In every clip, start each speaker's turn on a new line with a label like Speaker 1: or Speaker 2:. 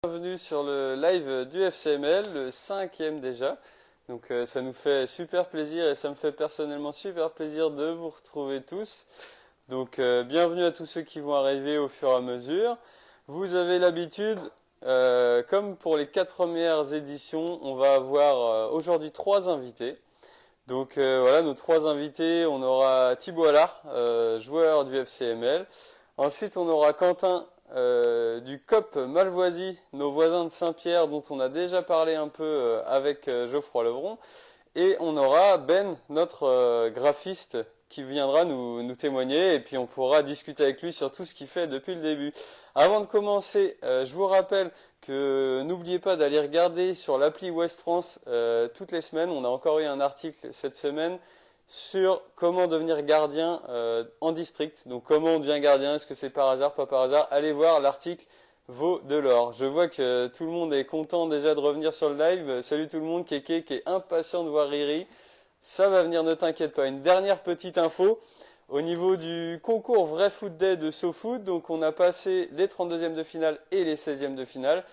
Speaker 1: Bienvenue sur le live du FCML, le cinquième déjà. Donc ça nous fait super plaisir et ça me fait personnellement super plaisir de vous retrouver tous. Donc bienvenue à tous ceux qui vont arriver au fur et à mesure. Vous avez l'habitude, comme pour les 4 premières éditions, on va avoir aujourd'hui 3 invités. Donc voilà, nos 3 invités, on aura Thibaut Allard, joueur du FCML. Ensuite on aura Quentin du COP Malvoisie, nos voisins de Saint-Pierre dont on a déjà parlé un peu avec Geoffroy Levron. Et on aura Ben, notre graphiste, qui viendra nous témoigner et puis on pourra discuter avec lui sur tout ce qu'il fait depuis le début. Avant de commencer, je vous rappelle que n'oubliez pas d'aller regarder sur l'appli Ouest France toutes les semaines. On a encore eu un article cette semaine sur comment devenir gardien en district. Donc comment on devient gardien, est-ce que c'est par hasard, pas par hasard? Allez voir, l'article vaut de l'or. Je vois que tout le monde est content déjà de revenir sur le live. Salut tout le monde, Kéké qui est impatient de voir Riri. Ça va venir, ne t'inquiète pas. Une dernière petite info. Au niveau du concours Vrai Foot Day de SoFoot, donc on a passé les 32e de finale et les 16e de finale.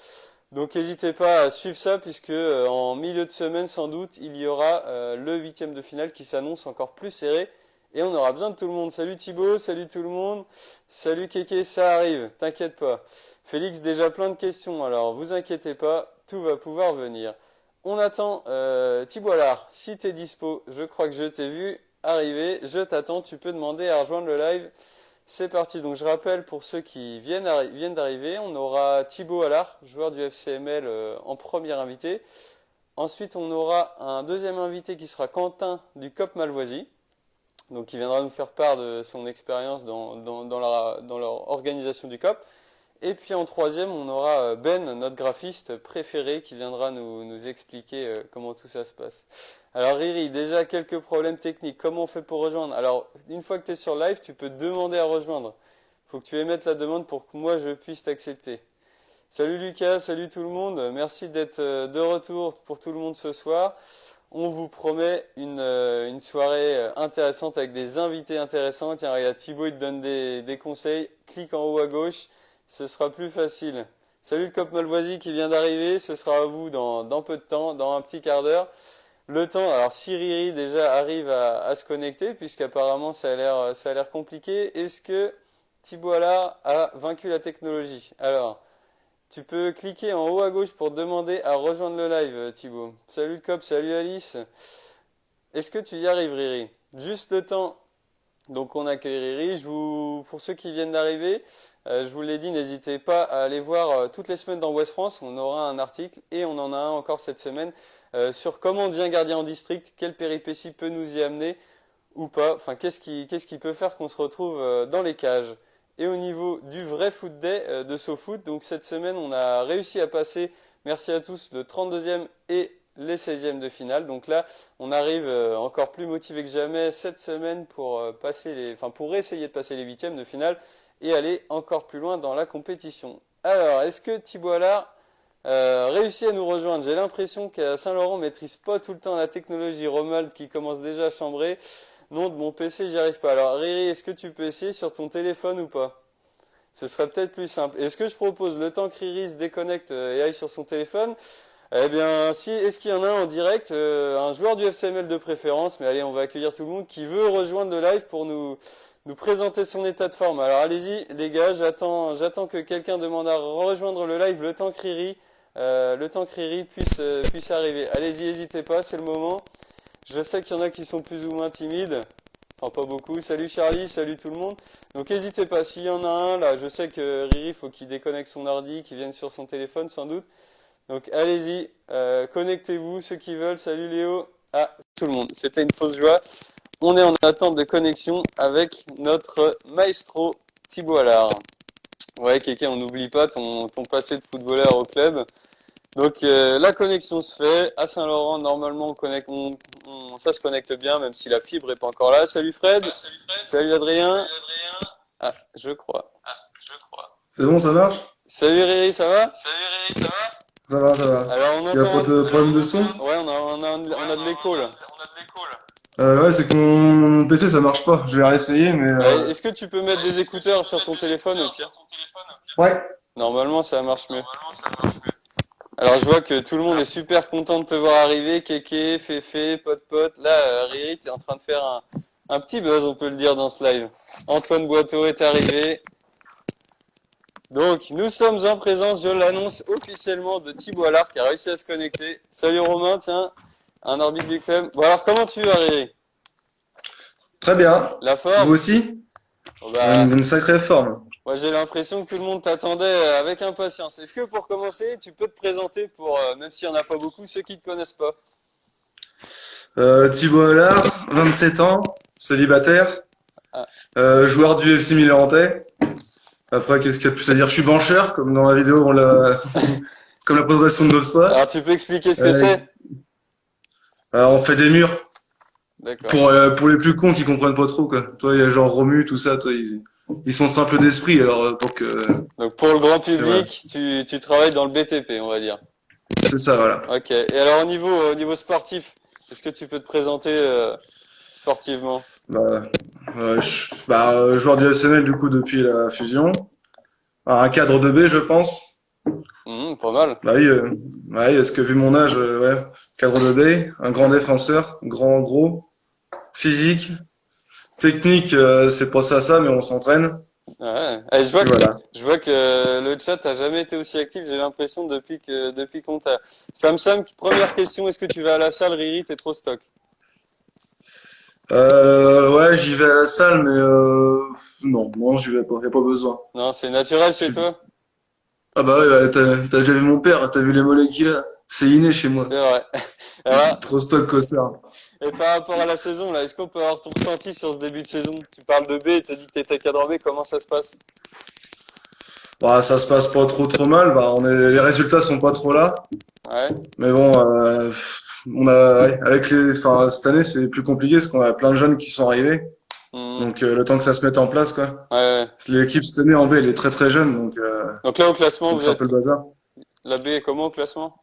Speaker 1: Donc n'hésitez pas à suivre ça puisque en milieu de semaine sans doute il y aura le 8e de finale qui s'annonce encore plus serré et on aura besoin de tout le monde. Salut Thibaut, salut tout le monde, salut Kéké, ça arrive, t'inquiète pas. Félix, déjà plein de questions, alors vous inquiétez pas, tout va pouvoir venir. On attend Thibaut Allard, si t'es dispo, je crois que je t'ai vu arriver, je t'attends, tu peux demander à rejoindre le live. C'est parti, donc je rappelle pour ceux qui viennent d'arriver, on aura Thibaut Allard, joueur du FCML en premier invité. Ensuite on aura un deuxième invité qui sera Quentin du COP Malvoisie, donc qui viendra nous faire part de son expérience dans leur organisation du COP. Et puis en troisième on aura Ben, notre graphiste préféré, qui viendra nous expliquer comment tout ça se passe. Alors Riri, déjà quelques problèmes techniques. Comment on fait pour rejoindre? Alors, une fois que tu es sur live, tu peux demander à rejoindre. Il faut que tu émettes la demande pour que moi je puisse t'accepter. Salut Lucas, salut tout le monde. Merci d'être de retour pour tout le monde ce soir. On vous promet une soirée intéressante avec des invités intéressants. Tiens, regarde, Thibaut il te donne des conseils. Clique en haut à gauche, ce sera plus facile. Salut le Cop Malvoisie qui vient d'arriver. Ce sera à vous dans peu de temps, dans un petit quart d'heure. Le temps, alors si Riri déjà arrive à se connecter, puisqu'apparemment ça a l'air compliqué, est-ce que Thibaut Allard a vaincu la technologie? Alors, tu peux cliquer en haut à gauche pour demander à rejoindre le live, Thibaut. Salut le cop, salut Alice. Est-ce que tu y arrives, Riri? Juste le temps. Donc on accueille Riri. Pour ceux qui viennent d'arriver, je vous l'ai dit, n'hésitez pas à aller voir toutes les semaines dans Ouest France. On aura un article et on en a un encore cette semaine sur comment on devient gardien en district, quelle péripétie peut nous y amener ou pas. Enfin, qu'est-ce qui peut faire qu'on se retrouve dans les cages. Et au niveau du vrai foot day de SoFoot, donc cette semaine on a réussi à passer, merci à tous, le 32e et les 16e de finale. Donc là, on arrive encore plus motivé que jamais cette semaine pour pour essayer de passer les 8e de finale et aller encore plus loin dans la compétition. Alors, est-ce que Thibaut Allard réussit à nous rejoindre? J'ai l'impression qu'à Saint-Laurent on maîtrise pas tout le temps la technologie. Romuald qui commence déjà à chambrer. Non, de mon PC, j'y arrive pas. Alors, Riri, est-ce que tu peux essayer sur ton téléphone ou pas? Ce serait peut-être plus simple. Est-ce que je propose le temps que Riri se déconnecte et aille sur son téléphone? Eh bien, si, est-ce qu'il y en a un en direct, un joueur du FCML de préférence, mais allez, on va accueillir tout le monde, qui veut rejoindre le live pour nous présenter son état de forme. Alors, allez-y, les gars, j'attends que quelqu'un demande à rejoindre le live le temps que Riri puisse arriver. Allez-y, n'hésitez pas, c'est le moment. Je sais qu'il y en a qui sont plus ou moins timides. Enfin, pas beaucoup. Salut Charlie, salut tout le monde. Donc, n'hésitez pas. S'il y en a un, là, je sais que Riri, faut qu'il déconnecte son ordi, qu'il vienne sur son téléphone, sans doute. Donc, allez-y. Connectez-vous, ceux qui veulent. Salut Léo. Ah, tout le monde. C'était une fausse joie. On est en attente de connexion avec notre maestro Thibaut Allard. Ouais, Kéké, on n'oublie pas ton passé de footballeur au club. Donc la connexion se fait à Saint-Laurent. Normalement, ça se connecte bien, même si la fibre est pas encore là. Salut Fred.
Speaker 2: Salut Fred.
Speaker 1: Salut Adrien.
Speaker 2: Salut Adrien.
Speaker 1: Ah, je crois.
Speaker 2: Je crois.
Speaker 3: C'est bon, ça marche?
Speaker 1: Salut Riri, ça va?
Speaker 2: Salut Riri, ça va?
Speaker 3: Ça va, ça va.
Speaker 1: Alors on
Speaker 3: Il y a
Speaker 1: entend
Speaker 3: pas de problème de son?
Speaker 1: Ouais, on a de l'écho là.
Speaker 2: On a de l'écho là.
Speaker 3: Ouais, c'est que mon PC ça marche pas. Je vais réessayer, mais.
Speaker 1: Est-ce que tu peux mettre des écouteurs sur ton téléphone au pire?
Speaker 3: Ouais.
Speaker 1: Normalement, ça marche mieux. Alors, je vois que tout le monde est super content de te voir arriver. Kéké, Féfé, Pote. Là, Riri, t'es en train de faire un petit buzz, on peut le dire, dans ce live. Antoine Boiteau est arrivé. Donc, nous sommes en présence, je l'annonce officiellement, de Thibaut Allard qui a réussi à se connecter. Salut Romain, tiens, un arbitre du club. Bon, alors, comment tu vas, Riri?
Speaker 3: Très bien.
Speaker 1: La
Speaker 3: Vous
Speaker 1: forme?
Speaker 3: aussi?
Speaker 1: Bon, bah,
Speaker 3: Une sacrée forme.
Speaker 1: moi, j'ai l'impression que tout le monde t'attendait avec impatience. Est-ce que pour commencer, tu peux te présenter pour, même s'il n'y en a pas beaucoup, ceux qui ne te connaissent pas?
Speaker 3: Thibaut Allard, 27 ans, célibataire,
Speaker 1: Ah,
Speaker 3: joueur du FC Milan-Antais. Après, qu'est-ce qu'il y a de plus à dire? Je suis bancheur, comme dans la vidéo, comme la présentation de l'autre fois.
Speaker 1: alors, tu peux expliquer ce que
Speaker 3: Euh,
Speaker 1: c'est?
Speaker 3: on fait des murs
Speaker 1: D'accord.
Speaker 3: pour les plus cons qui comprennent pas trop, quoi. Toi, il y a genre Romu, tout ça, toi, ils sont simples d'esprit, alors pour que
Speaker 1: Donc, pour le grand
Speaker 3: c'est voilà.
Speaker 1: public, tu travailles dans le BTP, on va dire.
Speaker 3: C'est ça, voilà.
Speaker 1: Ok. Et alors, au niveau sportif, est-ce que tu peux te présenter sportivement?
Speaker 3: Bah, joueur du FCML du coup depuis la fusion. Un cadre de B, je pense.
Speaker 1: Pas mal.
Speaker 3: Bah oui, parce que vu mon âge, ouais, cadre de B, un grand défenseur, grand, gros, physique, technique, c'est pas ça, mais on s'entraîne.
Speaker 1: Ouais. Et
Speaker 3: Puis voilà.
Speaker 1: je vois que le chat a jamais été aussi actif, j'ai l'impression, depuis qu'on t'a. Sam, première question, est-ce que tu vas à la salle, Riri, t'es trop stock?
Speaker 3: Ouais, j'y vais à la salle, mais non, j'y vais pas, y a pas besoin.
Speaker 1: Non, c'est naturel
Speaker 3: Je
Speaker 1: chez
Speaker 3: suis-
Speaker 1: toi?
Speaker 3: Ah bah ouais, t'as déjà vu mon père, t'as vu les mollets qu'il a. C'est inné chez moi.
Speaker 1: C'est vrai. Alors,
Speaker 3: Trop stock ça.
Speaker 1: et par rapport à la saison, là, est-ce qu'on peut avoir ton ressenti sur ce début de saison? Tu parles de B, t'as dit que t'étais cadre B, comment ça se passe?
Speaker 3: Bah, ça se passe pas trop mal. Bah, les résultats sont pas trop là.
Speaker 1: Ouais.
Speaker 3: Mais bon, ouais, enfin, cette année, c'est plus compliqué parce qu'on a plein de jeunes qui sont arrivés.
Speaker 1: Mhm.
Speaker 3: Donc, le temps que ça se mette en place, quoi.
Speaker 1: Ouais.
Speaker 3: L'équipe cette année en B, elle est très jeune.
Speaker 1: Donc là, au classement,
Speaker 3: Donc
Speaker 1: vous
Speaker 3: c'est un
Speaker 1: êtes.
Speaker 3: peu le bazar.
Speaker 1: La B est comment au classement?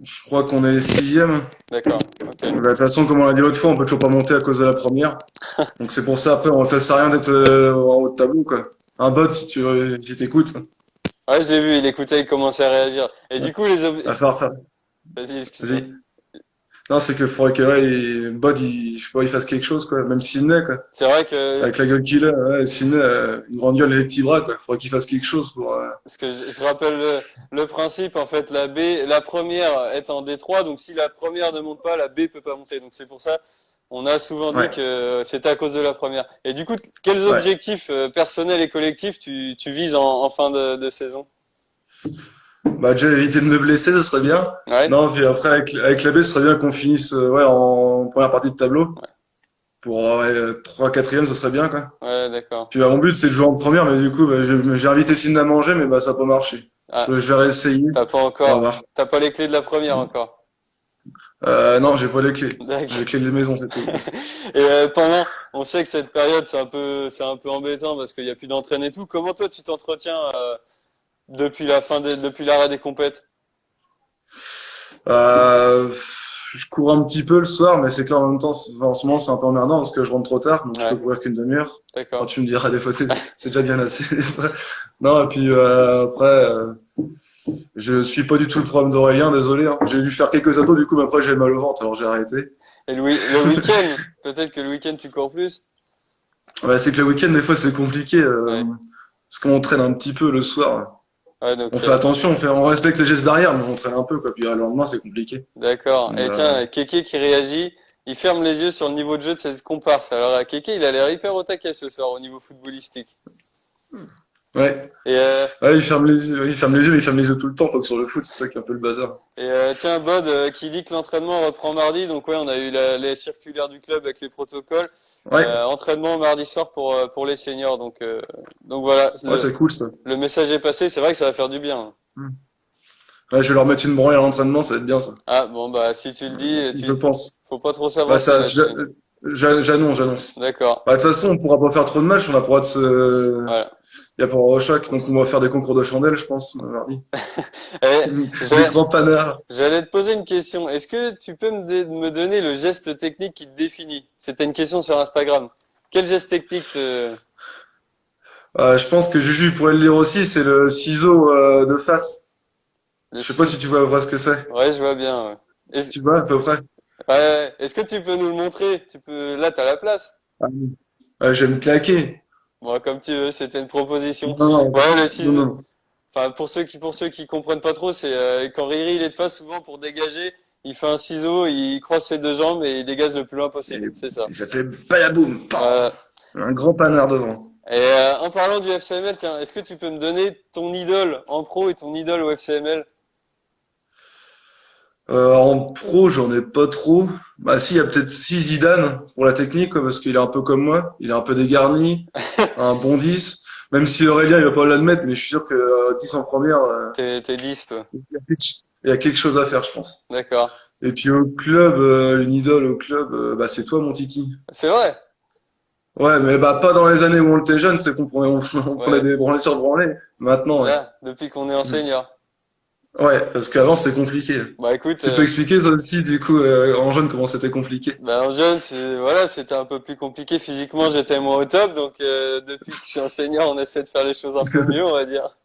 Speaker 3: Je crois qu'on est sixième.
Speaker 1: D'accord. Ok.
Speaker 3: Bah, de toute façon, comme on l'a dit l'autre fois, on peut toujours pas monter à cause de la première. Donc, c'est pour ça, après, ça sert à rien d'être en haut de tableau, quoi. Un bot, si t'écoutes,
Speaker 1: Ouais, je l'ai vu, il écoutait, il commençait à réagir. Et du coup,
Speaker 3: à faire.
Speaker 1: Vas-y, excuse-moi.
Speaker 3: Vas-y. Non, c'est que faudrait que, ouais, bot, je sais pas, il fasse quelque chose, quoi. Même Sidney, quoi.
Speaker 1: C'est vrai que,
Speaker 3: Avec la gueule qu'il a, ouais, Sidney, une grande gueule et les petits bras, quoi. Faudrait qu'il fasse quelque chose pour.
Speaker 1: parce que je rappelle le principe, en fait, la première est en D3, donc si la première ne monte pas, la B peut pas monter. Donc c'est pour ça, on a souvent dit
Speaker 3: Ouais,
Speaker 1: que c'était à cause de la première. Et du coup, quels
Speaker 3: ouais.
Speaker 1: objectifs personnels et collectifs tu vises en fin de saison?
Speaker 3: Bah, déjà, éviter de me blesser, ce serait bien.
Speaker 1: Ouais,
Speaker 3: Non, puis après, avec la B, ce serait bien qu'on finisse, ouais, en première partie de tableau. Pour, ouais, 3, 4e, ce serait bien, quoi.
Speaker 1: ouais, d'accord.
Speaker 3: Puis, bah, mon but, c'est de jouer en première, mais du coup, bah, j'ai invité Sidney à manger, mais bah, ça n'a pas marché.
Speaker 1: Ah,
Speaker 3: Je vais réessayer. On va voir.
Speaker 1: t'as pas les clés de la première encore.
Speaker 3: Non, j'ai pas les clés. J'ai
Speaker 1: D'accord.
Speaker 3: les clés de la maison, c'est tout.
Speaker 1: Et on sait que cette période c'est un peu embêtant parce qu'il y a plus d'entraîne et tout. Comment toi tu t'entretiens depuis l'arrêt des compètes?
Speaker 3: Je cours un petit peu le soir, mais c'est clair en même temps, en ce moment, c'est un peu emmerdant parce que je rentre trop tard, donc je peux
Speaker 1: Ouais,
Speaker 3: courir qu'une demi-heure. Quand
Speaker 1: d'accord.
Speaker 3: tu me diras, des fois, c'est déjà bien assez. Des fois. Non, et puis après, je suis pas du tout le problème d'Aurélien, désolé. Hein. J'ai dû faire quelques abdos, du coup, mais après, j'ai mal au ventre, alors j'ai arrêté.
Speaker 1: Et le week-end, peut-être que le week-end tu cours plus?
Speaker 3: Ouais, c'est que le week-end, des fois, c'est compliqué,
Speaker 1: Ouais,
Speaker 3: parce qu'on traîne un petit peu le soir.
Speaker 1: ouais,
Speaker 3: On
Speaker 1: donc
Speaker 3: fait attention, on respecte les gestes barrières, mais on traîne un peu, quoi. Puis le lendemain, c'est compliqué.
Speaker 1: d'accord.
Speaker 3: Donc,
Speaker 1: Et tiens, Kéké qui réagit, il ferme les yeux sur le niveau de jeu de ses comparses. Alors Kéké, il a l'air hyper au taquet ce soir au niveau footballistique.
Speaker 3: ouais.
Speaker 1: Et
Speaker 3: Ouais, il ferme les yeux, mais il ferme les yeux tout le temps, pas que sur le foot, c'est ça qui est un peu le bazar.
Speaker 1: Tiens, Bod qui dit que l'entraînement reprend mardi. Donc ouais, on a eu les circulaires du club avec les protocoles.
Speaker 3: Ouais,
Speaker 1: Entraînement mardi soir pour les seniors. Donc voilà,
Speaker 3: ouais, c'est cool ça.
Speaker 1: le message est passé. C'est vrai que ça va faire du bien.
Speaker 3: Hmm. Ouais, je vais leur mettre une branlée à l'entraînement, ça va être bien ça.
Speaker 1: Ah bon bah si tu le dis,
Speaker 3: Je pense.
Speaker 1: faut pas trop
Speaker 3: Bah
Speaker 1: s'avancer
Speaker 3: ça,
Speaker 1: là-dessus.
Speaker 3: j'annonce.
Speaker 1: D'accord.
Speaker 3: Bah, de toute façon, on pourra pas faire trop de matchs, on a pas le droit de se.
Speaker 1: Voilà.
Speaker 3: Il y a pas le choc, donc on va faire des concours de chandelles, je pense, mardi.
Speaker 1: Eh,
Speaker 3: Des grands panards.
Speaker 1: j'allais te poser une question. Est-ce que tu peux me donner le geste technique qui te définit? C'était une question sur Instagram. Quel geste technique te...
Speaker 3: Je pense que Juju pourrait le lire aussi, c'est le ciseau de face.
Speaker 1: Le
Speaker 3: Je sais pas
Speaker 1: six.
Speaker 3: si tu vois à peu près ce que c'est.
Speaker 1: Ouais, je vois bien. Ouais. Est-ce
Speaker 3: Tu vois à peu près?
Speaker 1: ouais, est-ce que tu peux nous le montrer? Tu peux. Là, t'as la place.
Speaker 3: Ah, oui. Je vais me claquer.
Speaker 1: Bon, comme tu veux, c'était une proposition.
Speaker 3: Non, non,
Speaker 1: Ouais, le
Speaker 3: non,
Speaker 1: 6.
Speaker 3: non.
Speaker 1: Enfin, pour ceux qui comprennent pas trop, c'est quand Riri il est de face, souvent pour dégager, il fait un ciseau, il croise ses deux jambes et il dégage le plus loin possible.
Speaker 3: Et,
Speaker 1: C'est ça.
Speaker 3: et ça fait bayaboum, pan.
Speaker 1: Voilà.
Speaker 3: Un grand panard devant.
Speaker 1: Et en parlant du FCML, tiens, est-ce que tu peux me donner ton idole en pro et ton idole au FCML?
Speaker 3: En pro, j'en ai pas trop. Bah si, il y a peut-être si Zidane pour la technique, quoi, parce qu'il est un peu comme moi. Il est un peu dégarni, un bon 10. Même si Aurélien, il va pas l'admettre, mais je suis sûr que 10 en première,
Speaker 1: T'es 10, toi.
Speaker 3: il y a quelque chose à faire, je pense.
Speaker 1: D'accord.
Speaker 3: Et puis au club, une idole au club, bah c'est toi, mon Titi.
Speaker 1: C'est vrai.
Speaker 3: Ouais, mais bah pas dans les années où on était jeune, c'est qu'on prenait, on prenait
Speaker 1: Ouais.
Speaker 3: des branlées sur branlées. Maintenant, ouais.
Speaker 1: Là, depuis qu'on est enseignant.
Speaker 3: Ouais, parce qu'avant c'était compliqué.
Speaker 1: Bah écoute,
Speaker 3: Tu peux expliquer ça aussi, du coup, en jeune, comment c'était compliqué?
Speaker 1: bah en jeune, voilà, c'était un peu plus compliqué. Physiquement, j'étais moins au top, donc depuis que je suis enseignant, on essaie de faire les choses un peu mieux, on va dire.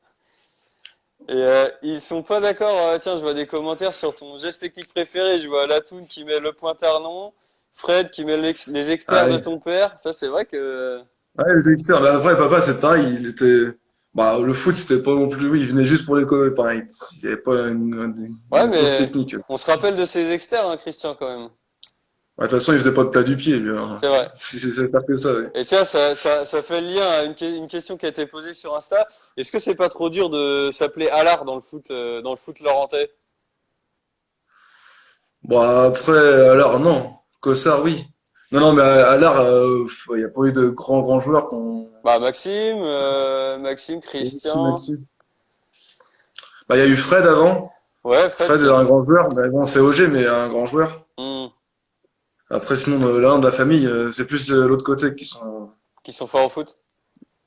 Speaker 1: Et ils sont pas d'accord. Tiens, je vois des commentaires sur ton geste technique préféré. Je vois Latoun qui met le pointard non, Fred qui met les
Speaker 3: Ah
Speaker 1: externes de
Speaker 3: oui.
Speaker 1: ton père. Ça, c'est vrai que
Speaker 3: Ouais, les externes. Bah, après, papa, c'est pareil. Il était. Bah, le foot, c'était pas non plus. Oui, il venait juste pour les cover, pareil. Il y avait pas
Speaker 1: ouais,
Speaker 3: une grosse
Speaker 1: mais
Speaker 3: technique. Ouais,
Speaker 1: on se rappelle de ces externes, hein, Christian, quand même.
Speaker 3: de toute façon, il faisait pas de plat du pied, lui, hein.
Speaker 1: C'est vrai.
Speaker 3: Si c'est faire que ça, ouais.
Speaker 1: Et tiens, ça fait le lien à une question qui a été posée sur Insta. Est-ce que c'est pas trop dur de s'appeler Allard dans le foot laurentais?
Speaker 3: Bon, après, alors, non. Cossard, oui. Non, non, mais à l'art, il y a pas eu de grands joueurs qu'on.
Speaker 1: Bah Maxime,
Speaker 3: Aussi,
Speaker 1: Christian.
Speaker 3: Maxime. Bah, il y a eu Fred avant.
Speaker 1: Ouais, Fred
Speaker 3: Fred est
Speaker 1: qui.
Speaker 3: un grand joueur. Mais bon, c'est OG, mais un grand joueur.
Speaker 1: Hmm,
Speaker 3: Après, sinon, là, de la famille, c'est plus l'autre côté qui sont.
Speaker 1: qui sont forts au foot.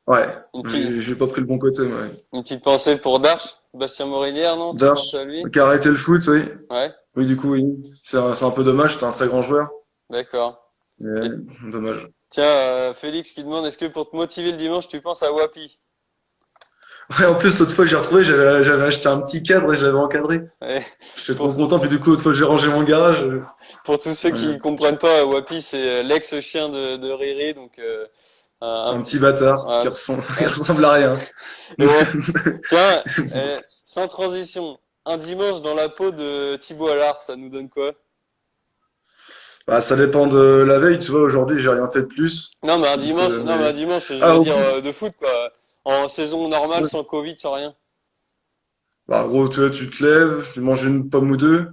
Speaker 3: Ouais,
Speaker 1: Une petite,
Speaker 3: j'ai pas pris le bon côté, ouais.
Speaker 1: une petite pensée pour Darche, Bastien Morinière, non? Tu penses
Speaker 3: Darche,
Speaker 1: à lui?
Speaker 3: qui a arrêté le foot, oui.
Speaker 1: Ouais,
Speaker 3: Oui, du coup, oui. C'est un peu dommage, c'était un très grand joueur.
Speaker 1: d'accord.
Speaker 3: Mais
Speaker 1: Et
Speaker 3: dommage.
Speaker 1: tiens, Félix qui demande, est-ce que pour te motiver le dimanche, tu penses à Wapi?
Speaker 3: Ouais, en plus, l'autre fois que j'ai retrouvé, j'avais acheté un petit cadre et je l'avais encadré.
Speaker 1: Ouais.
Speaker 3: J'étais trop
Speaker 1: Pour,
Speaker 3: content, puis du coup, l'autre fois que j'ai rangé mon garage,
Speaker 1: pour tous ceux
Speaker 3: ouais,
Speaker 1: qui comprennent pas, Wapi, c'est l'ex-chien de Riri, donc un
Speaker 3: un petit
Speaker 1: petit,
Speaker 3: bâtard
Speaker 1: un,
Speaker 3: qui
Speaker 1: un
Speaker 3: ressemble à
Speaker 1: petit.
Speaker 3: rien.
Speaker 1: Et ouais. Tiens, sans transition, un dimanche dans la peau de Thibaut Allard, ça nous donne quoi?
Speaker 3: Bah, ça dépend de la veille, tu vois, aujourd'hui, j'ai rien fait de plus.
Speaker 1: Non, mais non, mais un
Speaker 3: Mais...
Speaker 1: dimanche, je
Speaker 3: Ah,
Speaker 1: veux
Speaker 3: au
Speaker 1: dire
Speaker 3: foot.
Speaker 1: de foot, quoi. En saison normale,
Speaker 3: Ouais.
Speaker 1: sans Covid, sans rien.
Speaker 3: Bah, en gros, tu vois, tu te lèves, tu manges une pomme ou deux.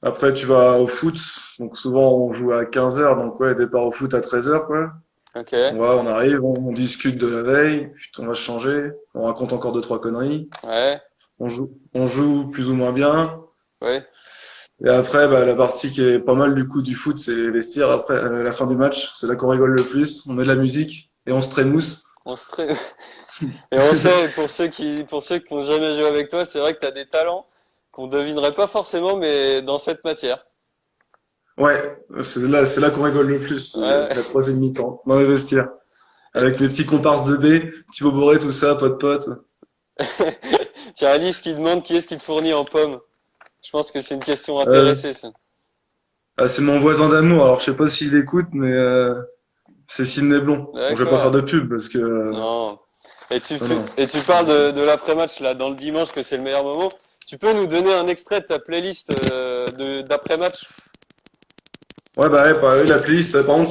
Speaker 3: Après, tu vas au foot. Donc, souvent, on joue à 15h. Donc, ouais, départ au foot à 13h, quoi.
Speaker 1: Ok,
Speaker 3: On arrive, on discute de la veille, puis on va se changer, on raconte encore deux, trois conneries,
Speaker 1: ouais,
Speaker 3: on joue plus ou moins bien.
Speaker 1: ouais.
Speaker 3: Et après, bah, la partie qui est pas mal du coup du foot, c'est les vestiaires. Après, la fin du match, c'est là qu'on rigole le plus. On met de la musique et on se trémousse.
Speaker 1: On se tra- Et on sait, pour ceux qui n'ont jamais joué avec toi, c'est vrai que tu as des talents qu'on devinerait pas forcément, mais dans cette matière.
Speaker 3: Ouais, c'est là qu'on rigole le plus,
Speaker 1: Ouais.
Speaker 3: la troisième mi-temps, dans les vestiaires. Avec les petits comparses de B, Thibaut Boré, tout ça, pote.
Speaker 1: Tiens, Alice qui demande qui est-ce qui te fournit en pommes. Je pense que c'est une question
Speaker 3: Euh,
Speaker 1: intéressée, ça.
Speaker 3: c'est mon voisin d'amour, alors je sais pas s'il écoute, mais c'est Sidney Blond. Bon, je vais pas faire
Speaker 1: D'accord.
Speaker 3: de pub parce que
Speaker 1: Non.
Speaker 3: non, non.
Speaker 1: Et tu parles de l'après-match, là, dans le dimanche, que c'est le meilleur moment. Tu peux nous donner un extrait de ta playlist d'après-match?
Speaker 3: Ouais, bah, oui, la playlist, par contre,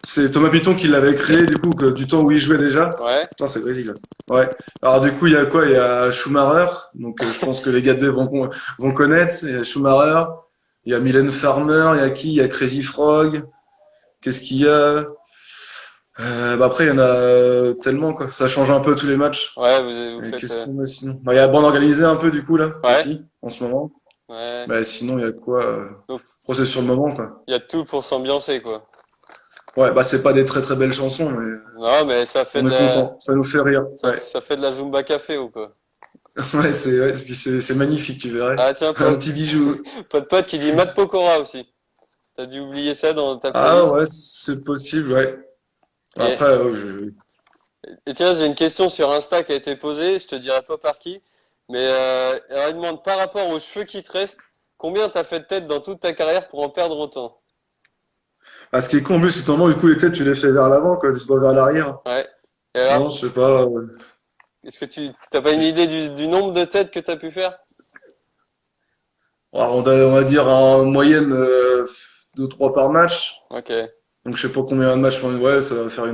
Speaker 3: c'est Thomas Piton qui l'avait créé, du coup, du temps où il jouait déjà.
Speaker 1: Ouais.
Speaker 3: Putain, c'est Brésil. Ouais. Alors, du coup, il y a quoi? Il y a Schumacher. Donc, je pense que les gars de B vont connaître. Il y a Schumacher. Il y a Mylène Farmer. Il y a qui? Il y a Crazy Frog. Qu'est-ce qu'il y a? Bah, après, il y en a tellement, quoi. Ça change un peu tous les matchs.
Speaker 1: Ouais, vous
Speaker 3: Et
Speaker 1: faites.
Speaker 3: qu'est-ce qu'on a sinon? Bah, il y a Bande Organisée un peu, du coup, là,
Speaker 1: Ouais.
Speaker 3: aussi, en ce moment.
Speaker 1: Ouais.
Speaker 3: Bah, sinon, il y a quoi?
Speaker 1: Donc,
Speaker 3: Bon, c'est sur le moment, quoi.
Speaker 1: il y a tout pour s'ambiancer, quoi.
Speaker 3: Ouais, bah, c'est pas des très très belles chansons, mais
Speaker 1: Non, mais ça fait
Speaker 3: on
Speaker 1: de
Speaker 3: est
Speaker 1: la,
Speaker 3: content. Ça nous fait rire. Ouais.
Speaker 1: ça fait de la Zumba café, ou quoi.
Speaker 3: Ouais, puis c'est magnifique, tu verrais.
Speaker 1: Ah, tiens,
Speaker 3: Un petit bijou.
Speaker 1: pote qui dit Matt Pokora aussi. T'as dû oublier ça dans ta
Speaker 3: Ah
Speaker 1: playlist.
Speaker 3: ouais, c'est possible, ouais.
Speaker 1: Et,
Speaker 3: Après,
Speaker 1: Et tiens, j'ai une question sur Insta qui a été posée, je te dirai pas par qui, mais elle demande par rapport aux cheveux qui te restent, combien t'as fait de têtes dans toute ta carrière pour en perdre autant?
Speaker 3: Ah, ce qui est con, en plus, c'est normalement, du coup, les têtes, tu les fais vers l'avant, quoi, c'est pas vers l'arrière.
Speaker 1: Ouais. Et
Speaker 3: Non,
Speaker 1: alors,
Speaker 3: je sais pas.
Speaker 1: est-ce que tu t'as pas une idée du nombre de têtes que t'as pu faire?
Speaker 3: On va dire en moyenne 2-3 par match.
Speaker 1: Ok.
Speaker 3: Donc je sais pas combien de matchs, ouais, ça va faire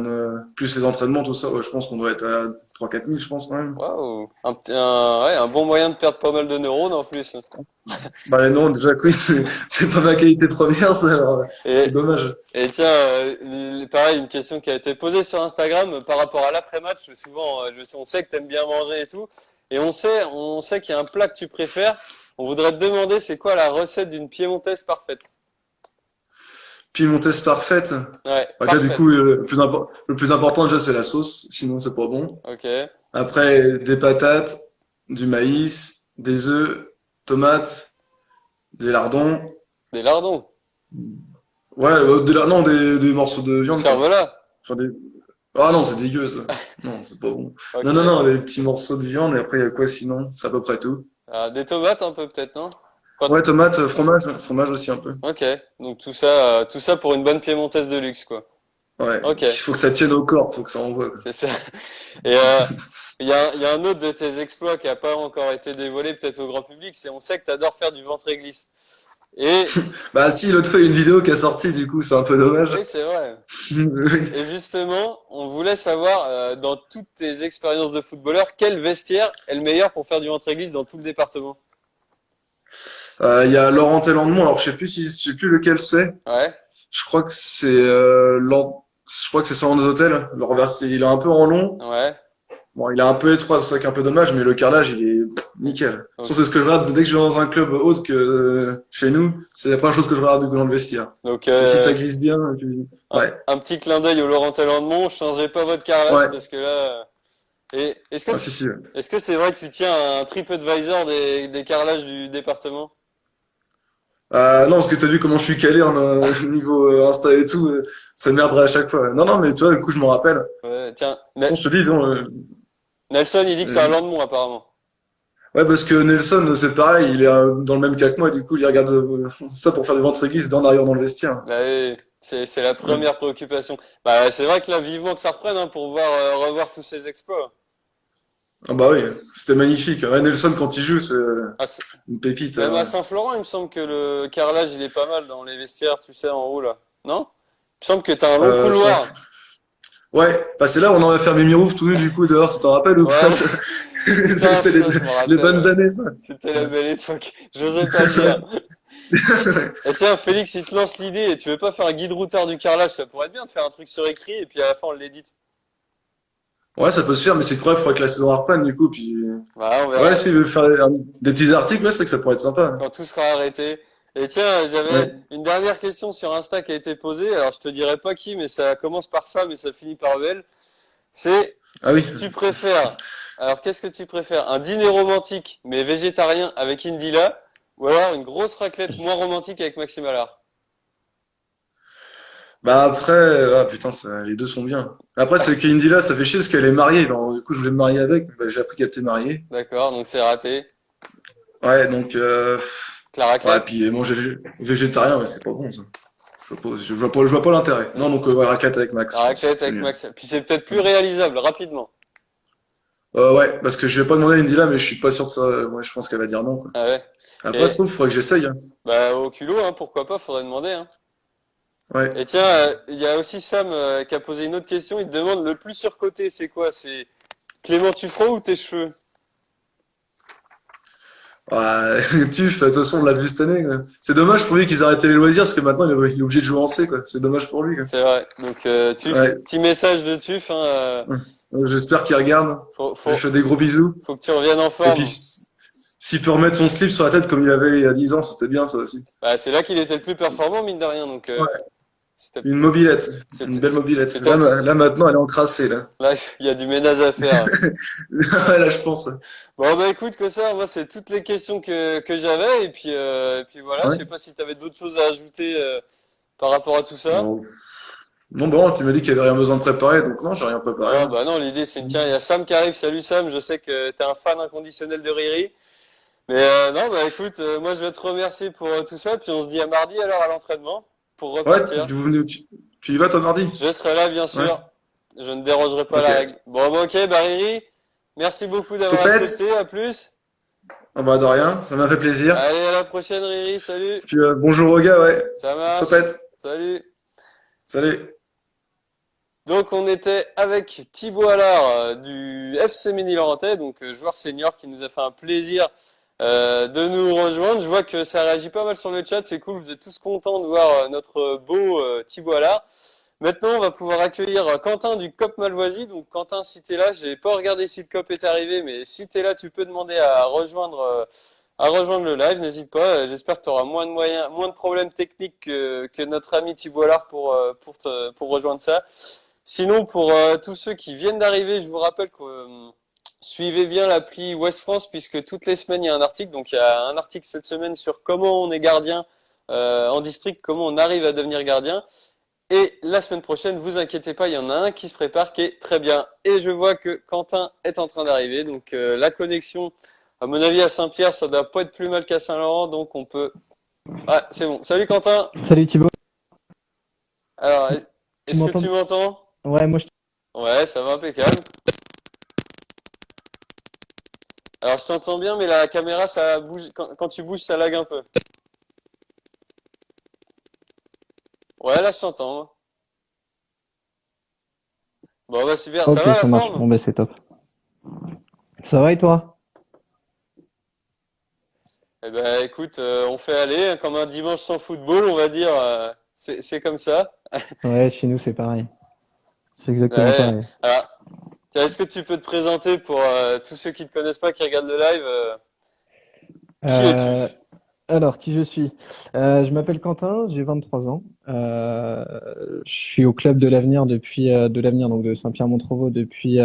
Speaker 3: plus les entraînements, tout ça. Ouais, je pense qu'on doit être à 3-4 000, je pense quand même.
Speaker 1: Waouh. Ouais, un bon moyen de perdre pas mal de neurones en plus.
Speaker 3: Bah non, déjà oui, c'est pas ma qualité première, ça, alors, c'est
Speaker 1: Et,
Speaker 3: dommage.
Speaker 1: et tiens, pareil, une question qui a été posée sur Instagram par rapport à l'après-match. Souvent, on sait que t'aimes bien manger et tout, et on sait qu'il y a un plat que tu préfères. On voudrait te demander, c'est quoi la recette d'une piémontaise parfaite?
Speaker 3: Piemontaise parfaite.
Speaker 1: Ouais,
Speaker 3: Bah, déjà du
Speaker 1: parfaite.
Speaker 3: coup, le plus important déjà c'est la sauce, sinon c'est pas bon.
Speaker 1: Ok.
Speaker 3: Après des patates, du maïs, des œufs, tomates, des lardons.
Speaker 1: Des lardons.
Speaker 3: Ouais, non, des morceaux de
Speaker 1: Du
Speaker 3: viande quoi.
Speaker 1: cervelas.
Speaker 3: Enfin, Ah non, c'est dégueu ça. Non, c'est pas bon. Non, non,
Speaker 1: Ok.
Speaker 3: non, des petits morceaux de viande et après il y a quoi sinon? C'est à peu près tout.
Speaker 1: Des tomates un peu peut-être, non? Quand-
Speaker 3: Ouais, tomates, fromage aussi un peu.
Speaker 1: Ok. Donc tout ça pour une bonne piémontaise de luxe, quoi.
Speaker 3: Ouais,
Speaker 1: Ok.
Speaker 3: il faut que ça tienne au corps, faut que ça envoie, quoi.
Speaker 1: C'est ça. Et il y a un autre de tes exploits qui a pas encore été dévoilé peut-être au grand public, c'est on sait que tu adores faire du ventre et glisse. Et
Speaker 3: Bah si, l'autre fois il y a une vidéo qui est sortie, du coup c'est un peu dommage.
Speaker 1: oui, c'est vrai.
Speaker 3: Oui.
Speaker 1: Et justement, on voulait savoir dans toutes tes expériences de footballeur, quel vestiaire est le meilleur pour faire du ventre et glisse dans tout le département?
Speaker 3: Il y a Laurent Landemont, alors je sais plus lequel c'est.
Speaker 1: Ouais,
Speaker 3: Je crois que je crois que c'est Salon des Hôtels. Il est un peu en long.
Speaker 1: ouais.
Speaker 3: Bon, il est un peu étroit, c'est ça qui est un peu dommage, mais le carrelage, il est nickel.
Speaker 1: Donc,
Speaker 3: Sauf c'est ce que je regarde dès que je vais dans un club autre que chez nous, c'est la première chose que je regarde du coup dans le vestiaire.
Speaker 1: donc,
Speaker 3: C'est si ça glisse bien. Ouais,
Speaker 1: un petit clin d'œil au Laurent Landemont, changez pas votre carrelage
Speaker 3: ouais.
Speaker 1: parce que là. Et
Speaker 3: Ah, si, si.
Speaker 1: est-ce que c'est vrai que tu tiens un TripAdvisor des carrelages du département?
Speaker 3: Non, parce que t'as vu comment je suis calé en niveau Insta et tout, ça merderait à chaque fois. Non, non, mais tu vois, du coup, je m'en rappelle. De toute
Speaker 1: Ouais, tiens,
Speaker 3: façon, je te dis, non,
Speaker 1: Nelson, il dit que c'est un
Speaker 3: euh,
Speaker 1: Landemont apparemment.
Speaker 3: ouais, parce que Nelson, c'est pareil, il est dans le même cas que moi, et du coup, il regarde ça pour faire des ventres glisse en arrière dans le vestiaire.
Speaker 1: Bah oui, c'est la
Speaker 3: Ouais.
Speaker 1: première préoccupation. Bah c'est vrai que là, vivement que ça reprenne hein, pour voir revoir tous ces exploits.
Speaker 3: Ah bah oui, c'était magnifique. Ouais, Nelson, quand il joue, c'est
Speaker 1: Ah,
Speaker 3: une pépite.
Speaker 1: même à Saint-Florent, il me semble que le carrelage, il est pas mal dans les vestiaires, tu sais, en haut là. Non? Il me semble que t'as un long
Speaker 3: Sans...
Speaker 1: couloir.
Speaker 3: Ouais, bah c'est là où on en a fait Mirouf tout nu, du coup, dehors, tu t'en rappelles ou pas?
Speaker 1: Ouais,
Speaker 3: Ça
Speaker 1: putain,
Speaker 3: C'était
Speaker 1: ça, je me
Speaker 3: les
Speaker 1: rappelle.
Speaker 3: bonnes
Speaker 1: Ouais.
Speaker 3: années, ça.
Speaker 1: C'était la belle époque. J'osais pas le dire. Et tiens, Félix, il te lance l'idée et tu veux pas faire un guide routard du carrelage, ça pourrait être bien de faire un truc sur écrit et puis à la fin on l'édite.
Speaker 3: Ouais, ça peut se faire, mais c'est quoi, il faudrait que la saison reprenne, du coup, puis...
Speaker 1: Bah, on
Speaker 3: Ouais,
Speaker 1: verra.
Speaker 3: s'il veut faire des petits articles, ouais, c'est vrai que ça pourrait être sympa.
Speaker 1: Quand tout sera arrêté. Et tiens,
Speaker 3: Ouais.
Speaker 1: j'avais une dernière question sur Insta qui a été posée. Alors, je te dirai pas qui, mais ça commence par ça, mais ça finit par EL. C'est,
Speaker 3: Ah oui.
Speaker 1: tu préfères, alors qu'est-ce que tu préfères? Un dîner romantique, mais végétarien avec Indila, ou alors une grosse raclette moins romantique avec Maxime Allard?
Speaker 3: Bah après, ah putain, les deux sont bien. Après, c'est qu'Indy là, ça fait chier parce qu'elle est mariée. Alors, du coup, je voulais me marier avec. Bah, j'ai appris qu'elle était mariée.
Speaker 1: D'accord, donc c'est raté.
Speaker 3: Ouais, donc,
Speaker 1: Que la
Speaker 3: ouais,
Speaker 1: raclette?
Speaker 3: puis manger végétarien, ouais, c'est pas bon, ça. Je vois pas l'intérêt. Non, donc, ouais, raclette avec Max,
Speaker 1: La
Speaker 3: je pense.
Speaker 1: raclette
Speaker 3: C'est
Speaker 1: avec
Speaker 3: mieux.
Speaker 1: Max. Puis c'est peut-être plus réalisable, rapidement.
Speaker 3: Ouais, parce que je vais pas demander à Indy là, mais je suis pas sûr de ça. Ouais, je pense qu'elle va dire non, quoi.
Speaker 1: Ah ouais.
Speaker 3: Après, ça se
Speaker 1: Et,
Speaker 3: trouve, faudrait que j'essaye, hein.
Speaker 1: bah, au culot, hein, pourquoi pas, faudrait demander, hein.
Speaker 3: Ouais.
Speaker 1: Et tiens, il y a aussi Sam qui a posé une autre question. Il te demande le plus surcoté, c'est quoi? C'est Clément Tuffreau ou tes cheveux?
Speaker 3: Ouais, Tuf, de toute façon, on l'a vu cette année, quoi. C'est dommage pour lui qu'ils aient arrêté les loisirs, parce que maintenant, il est obligé de jouer en C, quoi. C'est dommage pour lui, quoi.
Speaker 1: C'est vrai. Donc Tuff,
Speaker 3: Ouais.
Speaker 1: petit message de Tuff. Hein,
Speaker 3: J'espère qu'il regarde.
Speaker 1: faut,
Speaker 3: Je lui
Speaker 1: faut,
Speaker 3: fais des gros bisous.
Speaker 1: faut que tu reviennes en
Speaker 3: Et puis,
Speaker 1: forme.
Speaker 3: s'il peut remettre son slip sur la tête comme il avait il y a 10 ans, c'était bien, ça aussi.
Speaker 1: Bah, c'est là qu'il était le plus performant, mine de rien. Donc
Speaker 3: Ouais.
Speaker 1: c'était,
Speaker 3: Une mobilette. Une
Speaker 1: c'était,
Speaker 3: belle mobilette.
Speaker 1: c'était,
Speaker 3: Là, maintenant, elle est encrassée, là.
Speaker 1: là, il y a du ménage à faire.
Speaker 3: Ouais, là, je pense.
Speaker 1: Bon bah écoute, que ça, moi c'est toutes les questions que j'avais et puis voilà. Je
Speaker 3: Ouais.
Speaker 1: sais pas si tu avais d'autres choses à ajouter par rapport à tout ça.
Speaker 3: Non, Non, bon, tu m'as dit qu'il n'y avait rien besoin de préparer, donc non, j'ai rien préparé.
Speaker 1: Non, bah non, l'idée c'est une... Tiens, il y a Sam qui arrive. Salut Sam, je sais que t'es un fan inconditionnel de Riri. Mais non, bah écoute, moi je vais te remercier pour tout ça, puis on se dit à mardi alors à l'entraînement pour
Speaker 3: Ouais,
Speaker 1: repartir.
Speaker 3: tu y vas toi mardi?
Speaker 1: Je serai là bien
Speaker 3: Ouais.
Speaker 1: sûr, je ne dérogerai pas à
Speaker 3: Ok.
Speaker 1: la règle. Bon, bah ok, bah Riri, merci beaucoup d'avoir
Speaker 3: Topette?
Speaker 1: accepté, à plus.
Speaker 3: Ah bah de rien, ça m'a fait plaisir.
Speaker 1: Allez, à la prochaine Riri, salut.
Speaker 3: Puis bonjour aux gars, ouais.
Speaker 1: Ça marche,
Speaker 3: Topette.
Speaker 1: salut.
Speaker 3: Salut.
Speaker 1: Donc on était avec Thibaut Allard du FC Ménil-Orentais, donc joueur senior qui nous a fait un plaisir de nous rejoindre. Je vois que ça réagit pas mal sur le chat, c'est cool, vous êtes tous contents de voir notre beau Thibaut Allard. Maintenant on va pouvoir accueillir Quentin du COP Malvoisie. Donc Quentin, si t'es là, j'ai pas regardé si le COP est arrivé, mais si t'es là, tu peux demander à rejoindre le live, n'hésite pas. J'espère que tu auras moins de moyens, moins de problèmes techniques que notre ami Thibaut Allard pour rejoindre ça. Sinon, pour tous ceux qui viennent d'arriver, je vous rappelle que suivez bien l'appli Ouest France puisque toutes les semaines il y a un article. Donc il y a un article cette semaine sur comment on est gardien en district, comment on arrive à devenir gardien. Et la semaine prochaine, vous inquiétez pas, il y en a un qui se prépare qui est très bien. Et je vois que Quentin est en train d'arriver. Donc la connexion, à mon avis, à Saint-Pierre, ça doit pas être plus mal qu'à Saint-Laurent. Donc on peut... Ah, c'est bon. Salut Quentin.
Speaker 4: Salut Thibaut,
Speaker 1: Alors,
Speaker 4: tu
Speaker 1: est-ce que
Speaker 4: m'entends?
Speaker 1: tu m'entends?
Speaker 4: Ouais, moi je...
Speaker 1: Ouais, ça va impeccable. Alors, je t'entends bien, mais la caméra, ça bouge. Quand tu bouges, ça lag un peu. Ouais, là, je t'entends, moi. Bon, bah, super. Ça
Speaker 4: Ok,
Speaker 1: va, la
Speaker 4: ça marche.
Speaker 1: forme?
Speaker 4: Bon, bah c'est top. Ça va et toi?
Speaker 1: Eh ben, écoute, on fait aller hein, comme un dimanche sans football, on va dire. C'est comme ça.
Speaker 4: Ouais, chez nous c'est pareil. C'est exactement
Speaker 1: Ouais.
Speaker 4: pareil.
Speaker 1: Alors, tiens, est-ce que tu peux te présenter pour tous ceux qui te connaissent pas, qui regardent le live? Qui es-tu?
Speaker 4: Euh, alors, qui je suis? Je m'appelle Quentin, j'ai 23 ans. Je suis au club de l'Avenir de l'Avenir, donc de Saint-Pierre-Montrevault depuis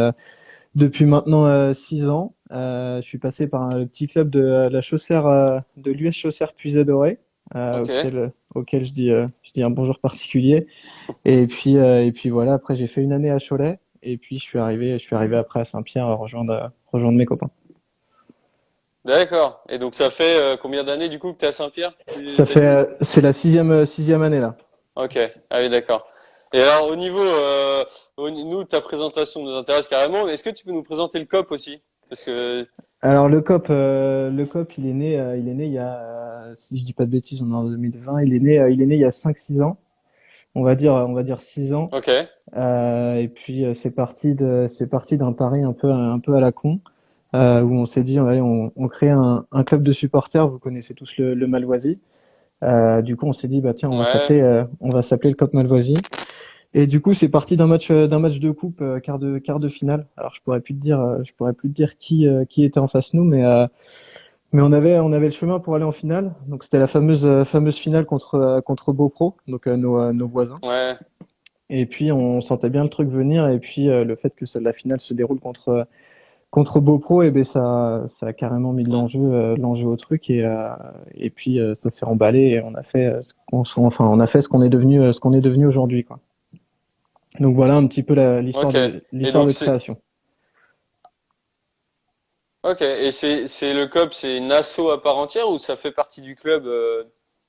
Speaker 4: maintenant 6 ans. Je suis passé par le petit club de la Chaussère, de l'US Chaussère Puiset-Doré,
Speaker 1: Ok.
Speaker 4: auquel je dis un bonjour particulier. Et puis voilà, après j'ai fait une année à Cholet, et puis je suis arrivé après à Saint-Pierre à rejoindre mes copains.
Speaker 1: D'accord. Et donc, ça fait combien d'années, du coup, que tu es à Saint-Pierre? T'as dit?
Speaker 4: C'est la sixième année là.
Speaker 1: Ok, ah oui, d'accord. Et alors, au niveau, nous, ta présentation nous intéresse carrément, mais est-ce que tu peux nous présenter le COP aussi? Parce que,
Speaker 4: Alors le COP, il est né il y a, si je dis pas de bêtises, on est en 2020, il est né il y a 5-6 ans, on va dire 6 ans.
Speaker 1: ok,
Speaker 4: Et puis c'est parti d'un pari un peu à la con, où on s'est dit, allez, on crée un club de supporters. Vous connaissez tous le Malvoisie. Du coup, on s'est dit, bah tiens,
Speaker 1: ouais,
Speaker 4: on va s'appeler le COP Malvoisie. Et du coup, c'est parti d'un match de coupe, quart de finale. Alors, je pourrais plus te dire qui était en face de nous, mais on avait le chemin pour aller en finale. Donc, c'était la fameuse finale contre Beaupro, donc nos voisins.
Speaker 1: ouais,
Speaker 4: Et puis, on sentait bien le truc venir. Et puis, le fait que la finale se déroule contre Beaupro, et ben ça a carrément mis de
Speaker 1: hmm,
Speaker 4: l'enjeu au truc. Et puis, ça s'est emballé et on a fait, on a fait ce qu'on est devenu aujourd'hui, quoi. Donc voilà un petit peu
Speaker 1: ok. Et
Speaker 4: l'histoire
Speaker 1: donc,
Speaker 4: de création.
Speaker 1: ok. Et c'est le COP, c'est une asso à part entière ou ça fait partie du club,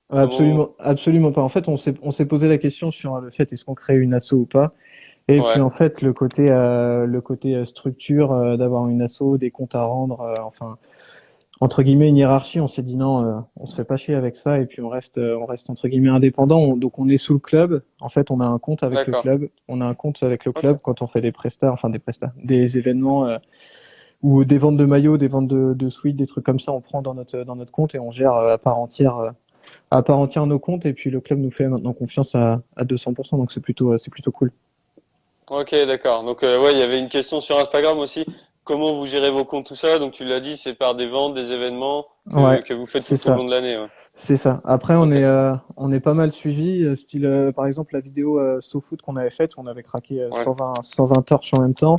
Speaker 1: comment,
Speaker 4: Absolument, absolument pas. En fait, on s'est posé la question sur le fait est-ce qu'on crée une asso ou pas. Et puis
Speaker 1: ouais,
Speaker 4: en fait, le côté structure, d'avoir une asso, des comptes à rendre, enfin entre guillemets une hiérarchie, on s'est dit non, on se fait pas chier avec ça. Et puis on reste entre guillemets indépendant. Donc on est sous le club. En fait, on a un compte avec le
Speaker 1: d'accord,
Speaker 4: club. On a un compte avec le club
Speaker 1: ok,
Speaker 4: quand on fait des événements. Ou des ventes de maillots, des ventes de suites, des trucs comme ça, on prend dans notre compte et on gère à part entière nos comptes. Et puis le club nous fait maintenant confiance à 200%, donc c'est plutôt cool.
Speaker 1: ok, d'accord. Donc, ouais, il y avait une question sur Instagram aussi. Comment vous gérez vos comptes, tout ça? Donc, tu l'as dit, c'est par des ventes, des événements
Speaker 4: Ouais,
Speaker 1: que vous faites
Speaker 4: c'est
Speaker 1: tout au long
Speaker 4: ça.
Speaker 1: de l'année, ouais.
Speaker 4: C'est ça. Après,
Speaker 1: Ok,
Speaker 4: on est pas mal suivi, style, par exemple, la vidéo SoFoot qu'on avait faite, on avait craqué
Speaker 1: ouais,
Speaker 4: 120 torches en même temps.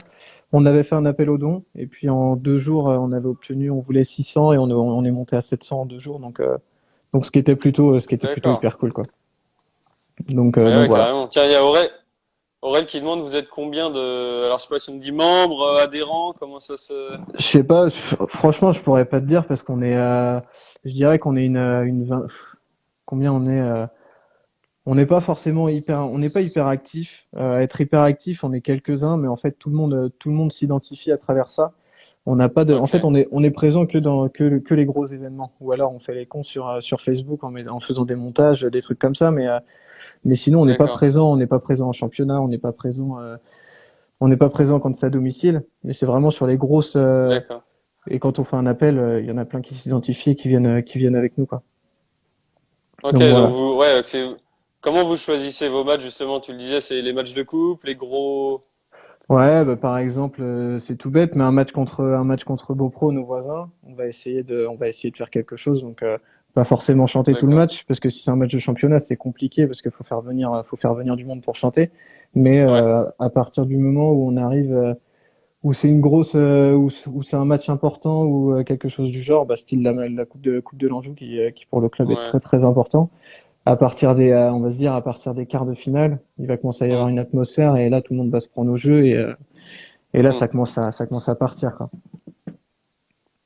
Speaker 4: On avait fait un appel aux dons, et puis en 2 jours, on voulait 600 et on est monté à 700 en 2 jours. Donc ce qui était plutôt
Speaker 1: d'accord.
Speaker 4: hyper cool, quoi.
Speaker 1: Ouais,
Speaker 4: Donc
Speaker 1: ouais,
Speaker 4: voilà.
Speaker 1: carrément. Tiens, il y a Auré. Aurel qui demande, vous êtes combien de, alors je sais pas si on dit membres, adhérents, comment ça se...
Speaker 4: Je sais pas, franchement, je pourrais pas te dire parce qu'on est, je dirais qu'on est combien on est, on n'est pas forcément hyper, on n'est pas hyper actif. Être hyper actif, on est quelques-uns, mais en fait, tout le monde s'identifie à travers ça. On n'a pas de, en fait,
Speaker 1: Ok,
Speaker 4: on est présent que dans que les gros événements. Ou alors on fait les cons sur Facebook en faisant des montages, des trucs comme ça, mais sinon
Speaker 1: d'accord,
Speaker 4: on n'est pas présent en championnat, on n'est pas présent quand c'est à domicile. Mais c'est vraiment sur les grosses.
Speaker 1: d'accord.
Speaker 4: Et quand on fait un appel, il y en a plein qui s'identifient et qui viennent avec nous, quoi.
Speaker 1: Ok,
Speaker 4: Donc
Speaker 1: donc
Speaker 4: voilà.
Speaker 1: vous, ouais, c'est, comment vous choisissez vos matchs justement? Tu le disais, c'est les matchs de coupe, les gros.
Speaker 4: Ouais, bah, par exemple, c'est tout bête, mais un match contre Beaupro, nos voisins, on va essayer de faire quelque chose. Donc, pas forcément chanter tout le
Speaker 1: D'accord.
Speaker 4: match, parce que si c'est un match de championnat, c'est compliqué, parce qu'il faut faire venir du monde pour chanter. Mais
Speaker 1: Ouais.
Speaker 4: à partir du moment où on arrive, où c'est une grosse, où c'est un match important ou quelque chose du genre, bah, style la coupe de l'Anjou, qui pour le club est
Speaker 1: Ouais.
Speaker 4: très très important. On va se dire, à partir des quarts de finale, il va commencer à y avoir
Speaker 1: Hmm.
Speaker 4: une atmosphère et là, tout le monde va se prendre au jeu et là,
Speaker 1: Hmm.
Speaker 4: ça commence à partir, quoi.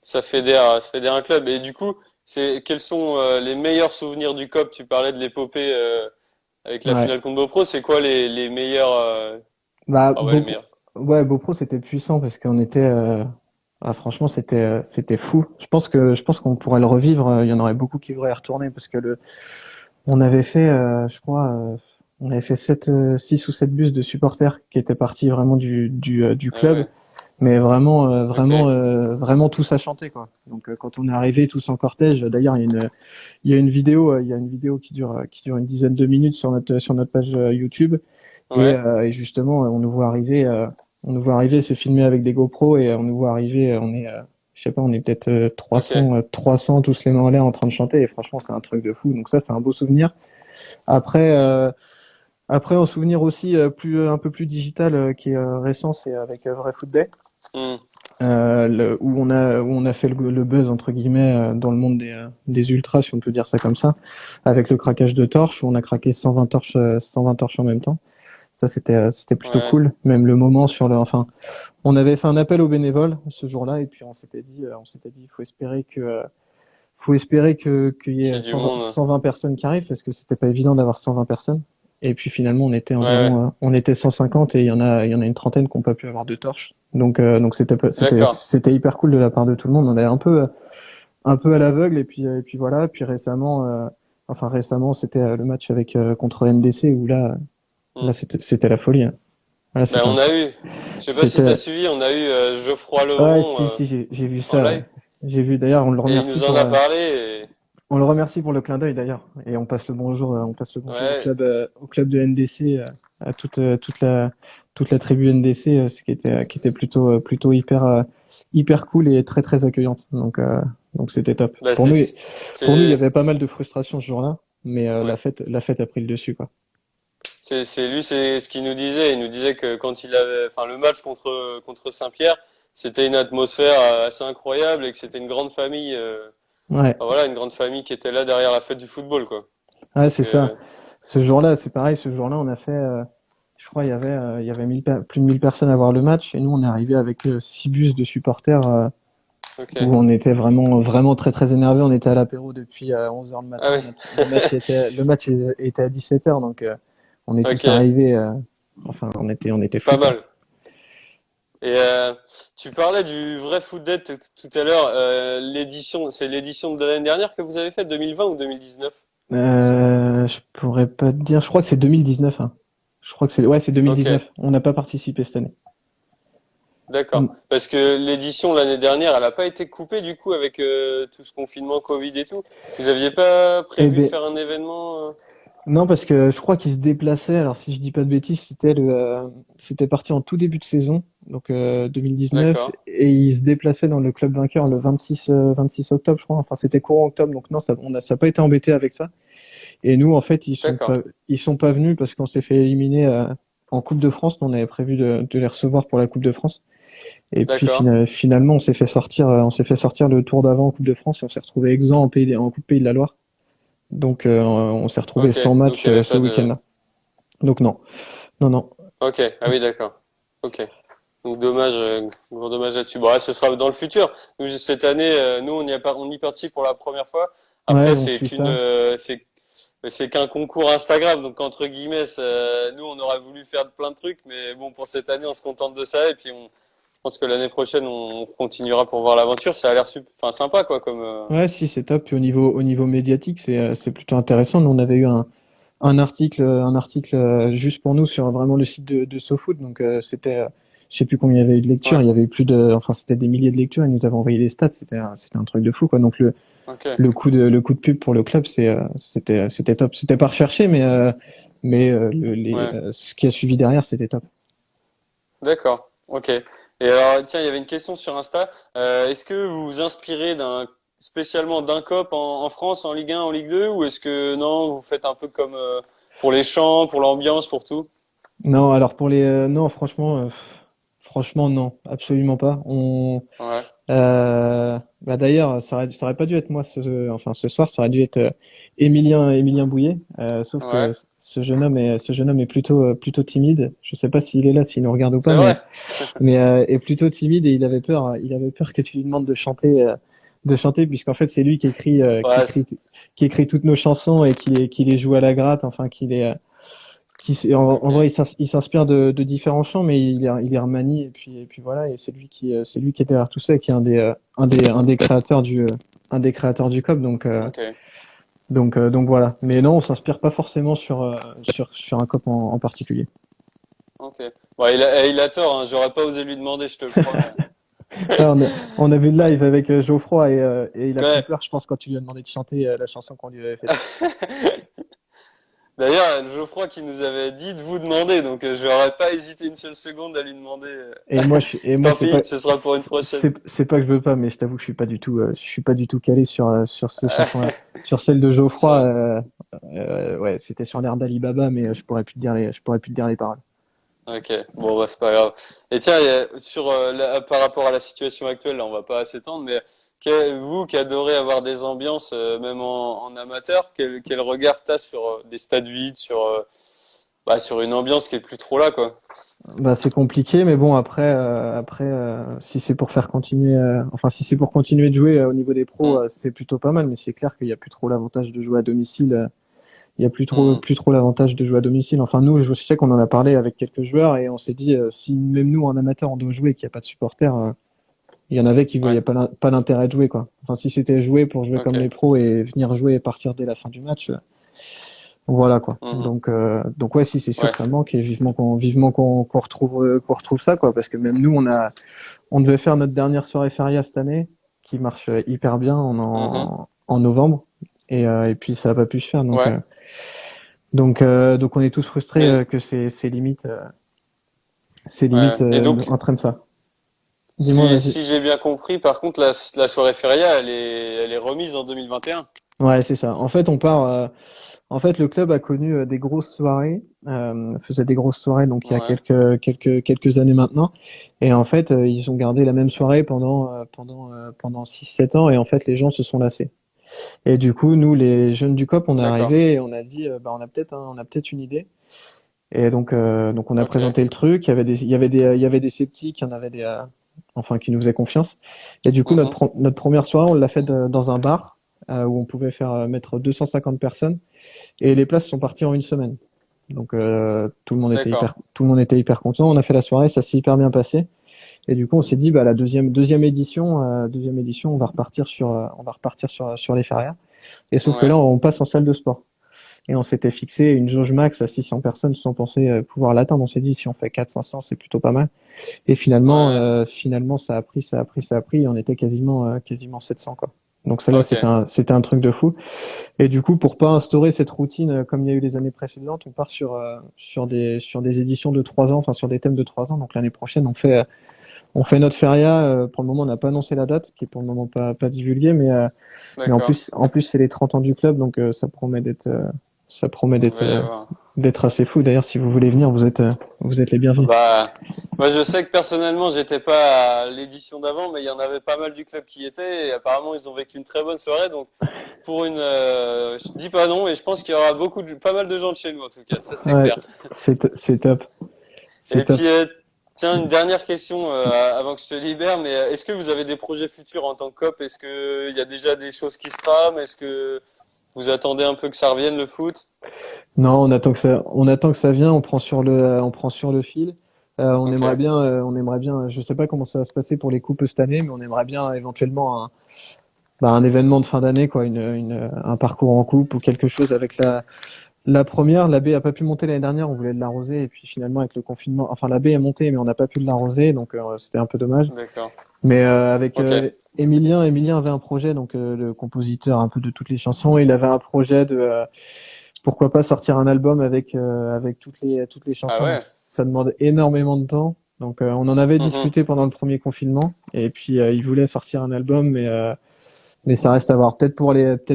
Speaker 1: Ça fédère un club. Et du coup, c'est quels sont les meilleurs souvenirs du COP? Tu parlais de l'épopée avec la
Speaker 4: Ouais.
Speaker 1: finale contre BoPro. C'est quoi les meilleurs
Speaker 4: Bah,
Speaker 1: ah ouais, les meilleurs.
Speaker 4: Ouais, BoPro, c'était puissant parce qu'on était, franchement, c'était fou. Je pense qu'on pourrait le revivre. Il y en aurait beaucoup qui voudraient y retourner parce que on avait fait, je crois, on avait fait 6 ou 7 bus de supporters qui étaient partis vraiment du
Speaker 1: Ah
Speaker 4: club.
Speaker 1: ouais.
Speaker 4: Mais vraiment,
Speaker 1: Ok.
Speaker 4: vraiment tous à chanter, quoi. Donc quand on est arrivé tous en cortège, d'ailleurs il y a une vidéo qui dure une dizaine de minutes sur notre page YouTube
Speaker 1: Ouais.
Speaker 4: et justement on nous voit arriver, c'est filmé avec des GoPro et on nous voit arriver, je sais pas, on est peut-être
Speaker 1: Ok.
Speaker 4: 300 tous les mains en l'air en train de chanter et franchement c'est un truc de fou. Donc ça c'est un beau souvenir. Après après un souvenir aussi un peu plus digital qui est récent, c'est avec Vrai Foot Day.
Speaker 1: Hmm.
Speaker 4: Où on a fait le buzz entre guillemets dans le monde des ultras, si on peut dire ça comme ça, avec le craquage de torches, où on a craqué 120 torches en même temps. Ça, c'était plutôt
Speaker 1: Ouais.
Speaker 4: cool. Même le moment enfin, on avait fait un appel aux bénévoles ce jour-là, et puis on s'était dit, faut espérer qu'il y
Speaker 1: Qu'il y
Speaker 4: ait
Speaker 1: ait du monde.
Speaker 4: 120 personnes qui arrivent, parce que c'était pas évident d'avoir 120 personnes. Et puis finalement,
Speaker 1: Ouais. Ouais.
Speaker 4: on était 150 et il y en a une trentaine qui n'ont pas pu avoir de torches. Donc
Speaker 1: D'accord.
Speaker 4: c'était hyper cool de la part de tout le monde. On est un peu à l'aveugle et puis voilà. Puis récemment, c'était le match avec contre NDC où
Speaker 1: Hmm.
Speaker 4: c'était la folie, hein. Là,
Speaker 1: Ben on a eu, je sais pas si t'as
Speaker 4: c'était,
Speaker 1: suivi, on a eu Geoffroy
Speaker 4: ouais,
Speaker 1: Lebron
Speaker 4: si, j'ai vu
Speaker 1: en
Speaker 4: ça, ouais.
Speaker 1: live
Speaker 4: J'ai vu d'ailleurs,
Speaker 1: et il nous en a parlé. Et...
Speaker 4: on le remercie pour le clin d'œil d'ailleurs. Et on passe le bonjour
Speaker 1: Ouais.
Speaker 4: au club de NDC, à toute la tribu NDC, qui était plutôt hyper cool et très, très accueillante. Donc c'était top.
Speaker 1: Bah
Speaker 4: Pour nous, il y
Speaker 1: c'est
Speaker 4: avait pas mal de frustration ce jour-là, mais
Speaker 1: ouais.
Speaker 4: la fête a pris le dessus, quoi.
Speaker 1: C'est lui, c'est ce qu'il nous disait. Il nous disait que quand il avait, enfin, le match contre Saint-Pierre, c'était une atmosphère assez incroyable et que c'était une grande famille.
Speaker 4: Ouais,
Speaker 1: Enfin, voilà, une grande famille qui était là derrière la fête du football, quoi.
Speaker 4: ouais,
Speaker 1: Donc,
Speaker 4: c'est ça. Ce jour-là, c'est pareil. Ce jour-là, on a fait, je crois, il y avait plus de 1000 personnes à voir le match, et nous, on est arrivé avec 6 bus de supporters.
Speaker 1: ok.
Speaker 4: Où on était vraiment très très énervé. On était à l'apéro depuis 11 heures le
Speaker 1: Ah
Speaker 4: matin.
Speaker 1: oui.
Speaker 4: Le match était à 17 heures, donc on est tous
Speaker 1: Ok.
Speaker 4: arrivés. Enfin, on était fous,
Speaker 1: Pas
Speaker 4: quoi.
Speaker 1: mal. Et tu parlais du vrai Foot Day tout à l'heure. C'est l'édition de l'année dernière que vous avez faite, 2020 ou 2019?
Speaker 4: Je pourrais pas te dire. Je crois que c'est 2019, hein. Je crois que c'est
Speaker 1: Ok.
Speaker 4: 2019. On n'a pas participé cette année.
Speaker 1: D'accord.
Speaker 4: Mm.
Speaker 1: Parce que l'édition l'année dernière, elle n'a pas été coupée du coup avec tout ce confinement Covid et tout. Vous aviez pas
Speaker 4: Eh
Speaker 1: prévu de
Speaker 4: ben,
Speaker 1: faire un événement
Speaker 4: non, parce que je crois qu'il se déplaçait. Alors, si je dis pas de bêtises, c'était parti en tout début de saison, donc 2019,
Speaker 1: D'accord.
Speaker 4: et il se déplaçait dans le club vainqueur le 26 octobre, je crois. Enfin, c'était courant octobre, donc non, ça a pas été embêté avec ça. Et nous, en fait,
Speaker 1: D'accord.
Speaker 4: ils sont pas venus parce qu'on s'est fait éliminer en Coupe de France. Nous, on avait prévu de les recevoir pour la Coupe de France. Et puis
Speaker 1: D'accord.
Speaker 4: finalement, on s'est fait sortir le tour d'avant en Coupe de France et on s'est retrouvé exempt en Coupe Pays de la Loire. Donc, on s'est retrouvé
Speaker 1: Ok.
Speaker 4: sans
Speaker 1: Donc il
Speaker 4: match
Speaker 1: n'y avait
Speaker 4: ce
Speaker 1: pas de.
Speaker 4: week-end-là. Donc non, non, non.
Speaker 1: Ok, ah oui, d'accord. Ok. Donc dommage, gros dommage là-dessus. Bon, là, ce sera dans le futur. Nous, cette année, nous, on y participe pour la première fois.
Speaker 4: Ouais,
Speaker 1: Après,
Speaker 4: on suit ça.
Speaker 1: c'est qu'un concours Instagram. Donc, entre guillemets, nous, on aurait voulu faire plein de trucs, mais bon, pour cette année, on se contente de ça. Et puis, je pense que l'année prochaine, on continuera pour voir l'aventure. Ça a l'air enfin, sympa, quoi, comme,
Speaker 4: Ouais, si, c'est top. Puis au niveau médiatique, c'est plutôt intéressant. Nous, on avait eu un article juste pour nous sur vraiment le site de SoFoot. Donc, je sais plus combien il y avait eu de lectures.
Speaker 1: ouais,
Speaker 4: Il y avait eu enfin, c'était des milliers de lectures. Ils nous avaient envoyé des stats. C'était un truc de fou, quoi. Donc,
Speaker 1: ok,
Speaker 4: le coup de pub pour le club, c'était top. C'était pas recherché,
Speaker 1: ouais,
Speaker 4: ce qui a suivi derrière, c'était top.
Speaker 1: d'accord, ok. Et alors, tiens, il y avait une question sur Insta. Est-ce que vous vous inspirez spécialement d'un COP en France, en Ligue 1, en Ligue 2, ou est-ce que non, vous faites un peu comme pour les chants, pour l'ambiance, pour tout?
Speaker 4: Non, alors non, franchement, non, absolument pas.
Speaker 1: Ouais,
Speaker 4: Bah d'ailleurs, ça aurait pas dû être moi enfin ce soir, ça aurait dû être Émilien Bouillet. Sauf que
Speaker 1: ouais,
Speaker 4: ce jeune homme est plutôt timide. Je sais pas s'il est là, s'il nous regarde ou pas,
Speaker 1: c'est vrai.
Speaker 4: mais est plutôt timide et il avait peur que tu lui demandes de chanter, puisqu'en fait c'est lui
Speaker 1: Ouais,
Speaker 4: qui écrit toutes nos chansons et qui les joue à la gratte, enfin en
Speaker 1: ok,
Speaker 4: vrai, il s'inspire de différents chants, mais il les remanie et puis voilà. Et c'est lui qui est derrière tout ça, et qui est un des créateurs un des créateurs du COP.
Speaker 1: ok,
Speaker 4: Donc voilà. Mais non, on s'inspire pas forcément sur un COP en particulier.
Speaker 1: ok. Bon, il a tort, hein, j'aurais pas osé lui demander, je te le promets.
Speaker 4: Ouais, on a vu le live avec Geoffroy et il a pris
Speaker 1: Ouais.
Speaker 4: peur, je pense, quand tu lui as demandé de chanter la chanson qu'on lui avait faite.
Speaker 1: D'ailleurs, Geoffroy qui nous avait dit de vous demander, donc je n'aurais pas hésité une seule seconde à lui demander.
Speaker 4: Et moi,
Speaker 1: Tant pis, ce sera pour une prochaine.
Speaker 4: c'est pas que je veux pas, mais je t'avoue que je suis pas du tout calé sur ces chansons-là. Sur celle de Geoffroy,
Speaker 1: Ça,
Speaker 4: ouais, c'était sur l'air d'Ali Baba, mais je pourrais plus te dire les paroles.
Speaker 1: ok, bon, bah, c'est pas grave. Et tiens, par rapport à la situation actuelle, là, on va pas s'étendre, mais vous qui adorez avoir des ambiances, même en amateur, quel regard t'as sur des stades vides, sur une ambiance qui est plus trop là, quoi?
Speaker 4: Bah, c'est compliqué, mais bon, si c'est pour faire continuer, enfin, si c'est pour continuer de jouer au niveau des pros,
Speaker 1: Hmm,
Speaker 4: c'est plutôt pas mal, mais c'est clair qu'il y a plus trop l'avantage de jouer à domicile. Il y a
Speaker 1: hmm,
Speaker 4: plus trop l'avantage de jouer à domicile. Enfin, nous, je sais qu'on en a parlé avec quelques joueurs et on s'est dit, si même nous, en amateur, on doit jouer et qu'il n'y a pas de supporters, il y en avait qui voyaient
Speaker 1: ouais,
Speaker 4: pas l'intérêt de jouer, quoi. Enfin, si c'était jouer pour jouer comme
Speaker 1: ok,
Speaker 4: les pros et venir jouer et partir dès la fin du match, voilà, quoi.
Speaker 1: mhm,
Speaker 4: Donc ouais, si c'est sûr,
Speaker 1: ouais,
Speaker 4: ça manque et qu'on retrouve ça, quoi. Parce que même nous, on devait faire notre dernière soirée feria cette année, qui marche hyper bien
Speaker 1: mhm,
Speaker 4: en novembre, et puis ça n'a pas pu se faire.
Speaker 1: ouais,
Speaker 4: Donc on est tous frustrés
Speaker 1: mais,
Speaker 4: que ces
Speaker 1: ouais.
Speaker 4: limites
Speaker 1: Et donc,
Speaker 4: entraînent ça. Dis-moi, vas-y.
Speaker 1: si j'ai bien compris, par contre, la soirée feria, elle est remise en 2021.
Speaker 4: Ouais, c'est ça. En fait, en fait, le club a connu des grosses soirées, faisait des grosses soirées, donc il y a
Speaker 1: Ouais,
Speaker 4: quelques années maintenant. Et en fait, ils ont gardé la même soirée pendant 6 7 ans. Et en fait, les gens se sont lassés. Et du coup, nous, les jeunes du COP, on est
Speaker 1: d'accord,
Speaker 4: arrivés et on a dit, bah, on a peut-être une idée. Et donc on a
Speaker 1: ok,
Speaker 4: présenté le truc. Il y avait des sceptiques, il y en avait enfin, qui nous faisaient confiance. Et du coup,
Speaker 1: mhm,
Speaker 4: notre première soirée, on l'a fait dans un bar où on pouvait mettre 250 personnes. Et les places sont parties en une semaine. Donc
Speaker 1: d'accord,
Speaker 4: tout le monde était hyper content. On a fait la soirée, ça s'est hyper bien passé. Et du coup, on s'est dit, bah la deuxième édition, on va repartir sur les férias. Et sauf que
Speaker 1: ouais,
Speaker 4: là, on passe en salle de sport. Et on s'était fixé une jauge max à 600 personnes sans penser pouvoir l'atteindre. On s'est dit, si on fait 400-500, c'est plutôt pas mal. Et
Speaker 1: ouais,
Speaker 4: finalement, ça a pris. Et on était quasiment 700, quoi. Donc celle-là,
Speaker 1: ok,
Speaker 4: c'était un truc de fou. Et du coup, pour pas instaurer cette routine comme il y a eu les années précédentes, on part sur des éditions de 3 ans, enfin sur des thèmes de 3 ans. Donc l'année prochaine, on fait notre feria. Pour le moment, on n'a pas annoncé la date, qui est pour le moment pas divulguée, mais
Speaker 1: d'accord.
Speaker 4: en plus, c'est les 30 ans du club, donc ça promet
Speaker 1: Il va y avoir.
Speaker 4: d'être assez fou. D'ailleurs, si vous voulez venir, vous êtes les bienvenus.
Speaker 1: Bah, moi je sais que personnellement j'étais pas à l'édition d'avant, mais il y en avait pas mal du club qui y était et apparemment ils ont vécu une très bonne soirée. Donc je dis pas non, mais je pense qu'il y aura pas mal de gens de chez nous en tout cas, ça c'est
Speaker 4: Ouais,
Speaker 1: clair.
Speaker 4: c'est top. C'est
Speaker 1: Et
Speaker 4: top.
Speaker 1: puis, tiens, une dernière question avant que je te libère, mais est-ce que vous avez des projets futurs en tant que COP? Est-ce que il y a déjà des choses qui se trament? Est-ce que vous attendez un peu que ça revienne le foot?
Speaker 4: Non, on attend que ça vienne, on prend sur le fil.
Speaker 1: Ok,
Speaker 4: On aimerait bien, je sais pas comment ça va se passer pour les coupes cette année, mais on aimerait bien éventuellement un événement de fin d'année, quoi, un parcours en coupe ou quelque chose avec la première. La B a pas pu monter l'année dernière, on voulait de l'arroser, et puis finalement avec le confinement, enfin la B est montée, mais on n'a pas pu de l'arroser, donc c'était un peu dommage.
Speaker 1: d'accord.
Speaker 4: Mais avec
Speaker 1: Ok,
Speaker 4: Emilien avait un projet, donc le compositeur un peu de toutes les chansons, il avait un projet de pourquoi pas sortir un album avec toutes les
Speaker 1: ah
Speaker 4: chansons. Donc
Speaker 1: ouais.
Speaker 4: ça demande énormément de temps. Donc on en avait
Speaker 1: Mhm.
Speaker 4: discuté pendant le premier confinement, et puis il voulait sortir un album, mais ça reste à voir. Peut-être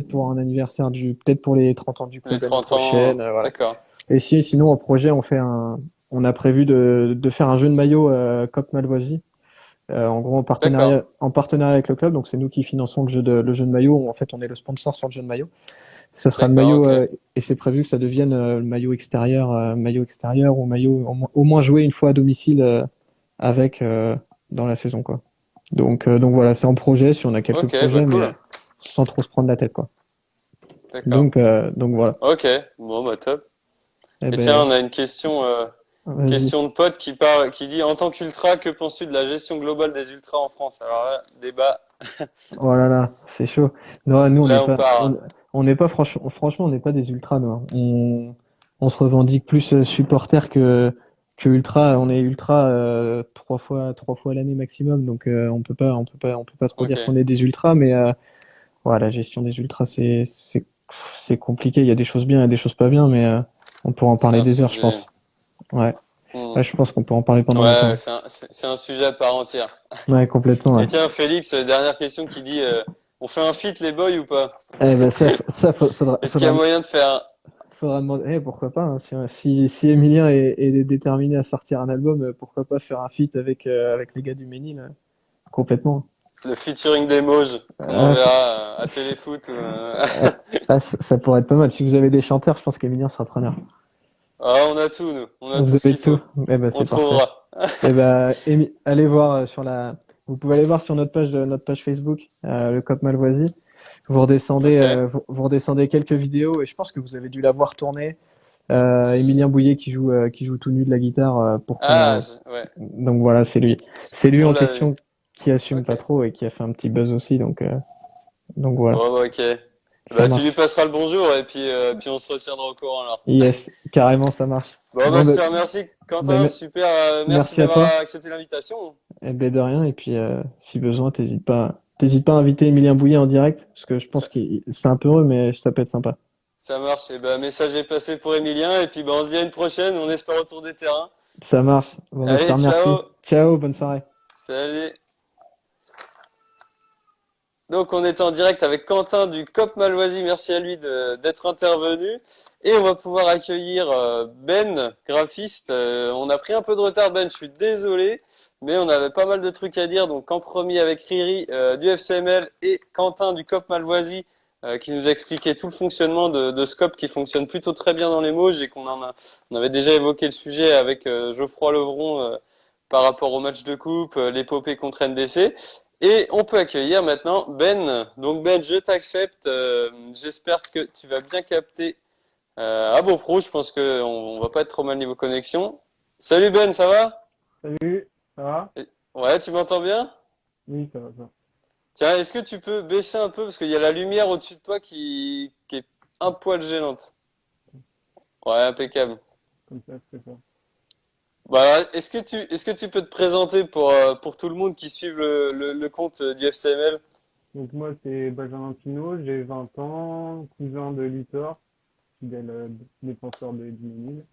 Speaker 4: pour un anniversaire peut-être pour les 30 ans du
Speaker 1: Les
Speaker 4: club l'année
Speaker 1: 30 ans,
Speaker 4: prochaine, voilà.
Speaker 1: d'accord.
Speaker 4: Et sinon, au projet, on a prévu de faire un jeu de maillot Cop Malvoisie. En gros,
Speaker 1: D'accord,
Speaker 4: en partenariat avec le club. Donc, c'est nous qui finançons le jeu de maillot. En fait, on est le sponsor sur le jeu de maillot. Ça sera le
Speaker 1: d'accord,
Speaker 4: maillot,
Speaker 1: ok.
Speaker 4: et c'est prévu que ça devienne le maillot extérieur ou maillot au moins joué une fois à domicile avec dans la saison, quoi. Donc voilà, c'est en projet. Si on a quelques
Speaker 1: Ok, bah
Speaker 4: projets, mais
Speaker 1: cool.
Speaker 4: sans trop se prendre la tête, quoi.
Speaker 1: D'accord.
Speaker 4: Donc voilà.
Speaker 1: Ok, bon bah top.
Speaker 4: Eh
Speaker 1: Et tiens,
Speaker 4: ben,
Speaker 1: on a une question,
Speaker 4: vas-y.
Speaker 1: question de pote qui dit, en tant qu'ultra, que penses-tu de la gestion globale des ultras en France? Alors là, débat.
Speaker 4: Oh là là, c'est chaud. Non, nous,
Speaker 1: Là, on part.
Speaker 4: on n'est pas franchement, on n'est pas des ultras, nous, hein. On se revendique plus supporter que ultra. On est ultra trois fois l'année maximum, donc on peut pas trop
Speaker 1: Ok.
Speaker 4: dire qu'on est des ultras, mais ouais, la gestion des ultras, c'est compliqué. Il y a des choses bien, il y a des choses pas bien, mais on pourra en
Speaker 1: C'est
Speaker 4: parler
Speaker 1: un
Speaker 4: des heures, je
Speaker 1: sujet.
Speaker 4: pense. Ouais,
Speaker 1: Hmm.
Speaker 4: ouais, je pense qu'on peut en parler pendant
Speaker 1: Ouais,
Speaker 4: longtemps.
Speaker 1: c'est un sujet à part entière.
Speaker 4: Ouais, complètement. Ouais.
Speaker 1: Et tiens, Félix, dernière question qui dit, on fait un feat les boys ou pas?
Speaker 4: Eh ben
Speaker 1: Est-ce qu'il y a moyen de faire
Speaker 4: faudra demander. Eh, pourquoi pas, hein, si Emilien est déterminé à sortir un album, pourquoi pas faire un feat avec les gars du Ménil, complètement.
Speaker 1: le featuring des Mauges qu'on
Speaker 4: Ah,
Speaker 1: enverra à Téléfoot ou,
Speaker 4: ah, ça pourrait être pas mal. Si vous avez des chanteurs, je pense qu'Emilien sera preneur.
Speaker 1: Ah, on a tout, nous. On a
Speaker 4: Vous
Speaker 1: tout ce
Speaker 4: avez
Speaker 1: qu'il
Speaker 4: tout.
Speaker 1: faut.
Speaker 4: Eh ben,
Speaker 1: On
Speaker 4: c'est parfait.
Speaker 1: trouvera.
Speaker 4: Eh ben, allez voir vous pouvez aller voir sur notre page Facebook, le Cop Malvoisie.
Speaker 1: Ok.
Speaker 4: Vous redescendez quelques vidéos, et je pense que vous avez dû la voir tourner. Émilien Bouillet qui joue tout nu de la guitare
Speaker 1: Ah, ouais.
Speaker 4: donc voilà, c'est lui
Speaker 1: On
Speaker 4: en
Speaker 1: l'a vu.
Speaker 4: question qui assume
Speaker 1: Ok.
Speaker 4: pas trop et qui a fait un petit buzz aussi, donc voilà,
Speaker 1: Bon, bah, ok.
Speaker 4: ça
Speaker 1: Bah, tu lui
Speaker 4: marche.
Speaker 1: passeras le bonjour et puis on se retiendra au courant alors.
Speaker 4: Yes, carrément, ça marche.
Speaker 1: Bon, bah,
Speaker 4: Bon,
Speaker 1: je te remercie,
Speaker 4: bah,
Speaker 1: Quentin. Super. Merci
Speaker 4: merci à
Speaker 1: d'avoir
Speaker 4: toi.
Speaker 1: accepté l'invitation.
Speaker 4: Eh ben, de rien. Et puis si besoin, t'hésites pas à inviter Émilien Bouillet en direct, parce que je pense
Speaker 1: Ça,
Speaker 4: que c'est un peu heureux, mais ça peut être sympa.
Speaker 1: ça marche. Et bah, message est passé pour Emilien. Et puis, bah, on se dit à une prochaine. On espère autour des terrains.
Speaker 4: Ça marche. Bon, bah, je te
Speaker 1: Allez,
Speaker 4: remercie.
Speaker 1: ciao.
Speaker 4: Ciao, bonne soirée.
Speaker 1: Salut. Donc on est en direct avec Quentin du COP Malvoisie, merci à lui d'être intervenu. Et on va pouvoir accueillir Ben, graphiste. On a pris un peu de retard Ben, je suis désolé, mais on avait pas mal de trucs à dire. Donc en premier avec Riri du FCML et Quentin du COP Malvoisie qui nous a expliqué tout le fonctionnement de ce COP qui fonctionne plutôt très bien dans les Mauges et on avait déjà évoqué le sujet avec Geoffroy Levron par rapport au match de coupe, l'épopée contre NDC. Et on peut accueillir maintenant Ben. Donc Ben, je t'accepte. J'espère que tu vas bien capter à Beaupro. Je pense que on va pas être trop mal niveau connexion. Salut Ben, ça va?
Speaker 5: Salut, ça va?
Speaker 1: Ouais, tu m'entends bien?
Speaker 5: Oui, ça va, ça va.
Speaker 1: Tiens, est-ce que tu peux baisser un peu parce qu'il y a la lumière au-dessus de toi qui est un poil gênante. Ouais, impeccable.
Speaker 5: Comme ça, c'est ça.
Speaker 1: Bah, est-ce que tu peux te présenter pour tout le monde qui suit le compte du FCML?
Speaker 5: Donc moi, c'est Benjamin Pinault, j'ai 20 ans, cousin de Luthor, fidèle défenseur de Diminil.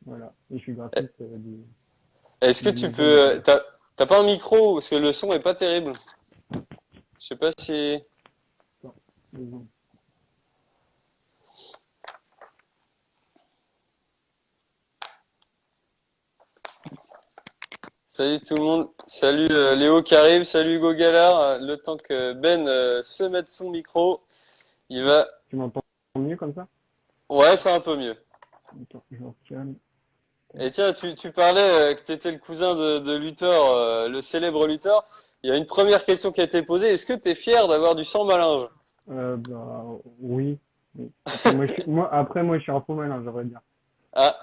Speaker 5: Voilà. Et je suis graphiste
Speaker 1: Est-ce que
Speaker 5: du
Speaker 1: tu
Speaker 5: magazine
Speaker 1: peux,
Speaker 5: FCM.
Speaker 1: t'as pas un micro parce que le son est pas terrible. Je sais pas si.
Speaker 5: Attends, 2 secondes.
Speaker 1: Salut tout le monde. Salut Léo qui arrive. Salut Hugo Gallard. Le temps que Ben se mette son micro, il va.
Speaker 5: Tu m'entends mieux comme ça?
Speaker 1: Ouais, c'est un peu mieux.
Speaker 5: Attends, je me calme.
Speaker 1: Et tiens, tu parlais que tu étais le cousin de Luthor, le célèbre Luthor. Il y a une première question qui a été posée. Est-ce que tu es fier d'avoir du sang malinge?
Speaker 5: Bah, oui. Oui. Après, moi, je suis un faux malin, j'aurais dire.
Speaker 1: Ah,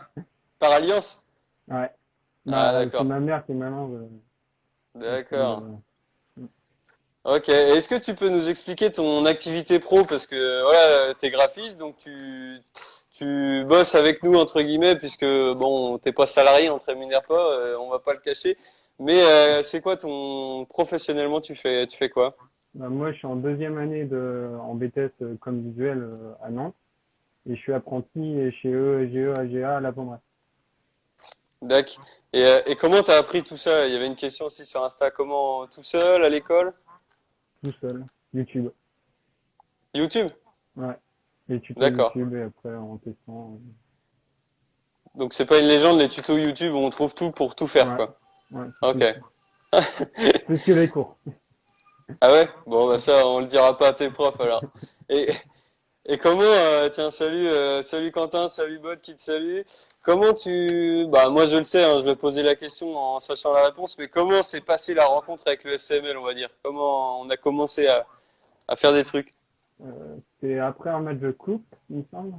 Speaker 1: par alliance?
Speaker 5: Ouais.
Speaker 1: Ah,
Speaker 5: Bah, c'est
Speaker 1: d'accord.
Speaker 5: ma mère qui est malin. Après,
Speaker 1: D'accord. Ok. Et est-ce que tu peux nous expliquer ton activité pro? Parce que voilà, t'es graphiste, donc tu bosses avec nous entre guillemets, puisque bon, t'es pas salarié, on te rémunère pas, on va pas le cacher. Mais c'est quoi ton professionnellement tu fais quoi?
Speaker 5: bah, moi, je suis en deuxième année en BTS comme visuel à Nantes. Et je suis apprenti chez EGE AGA à La Pommeraye.
Speaker 1: D'accord. Et comment t'as appris tout ça? Il y avait une question aussi sur Insta. Comment tout seul à l'école?
Speaker 5: Tout seul. YouTube.
Speaker 1: YouTube?
Speaker 5: Ouais. Les tutos
Speaker 1: D'accord.
Speaker 5: YouTube et après en testant.
Speaker 1: Donc c'est pas une légende les tutos YouTube où on trouve tout pour tout faire
Speaker 5: Ouais.
Speaker 1: quoi.
Speaker 5: Ouais, c'est
Speaker 1: Ok.
Speaker 5: tout. Plus que les cours.
Speaker 1: Ah ouais? Bon bah ça on le dira pas à tes profs alors. Et et comment tiens salut Quentin, salut Bot qui te salue. Comment tu bah moi je le sais hein, je vais poser la question en sachant la réponse mais comment s'est passée la rencontre avec le FCML on va dire? Comment on a commencé à faire des trucs?
Speaker 5: C'est après un match de coupe, il me semble.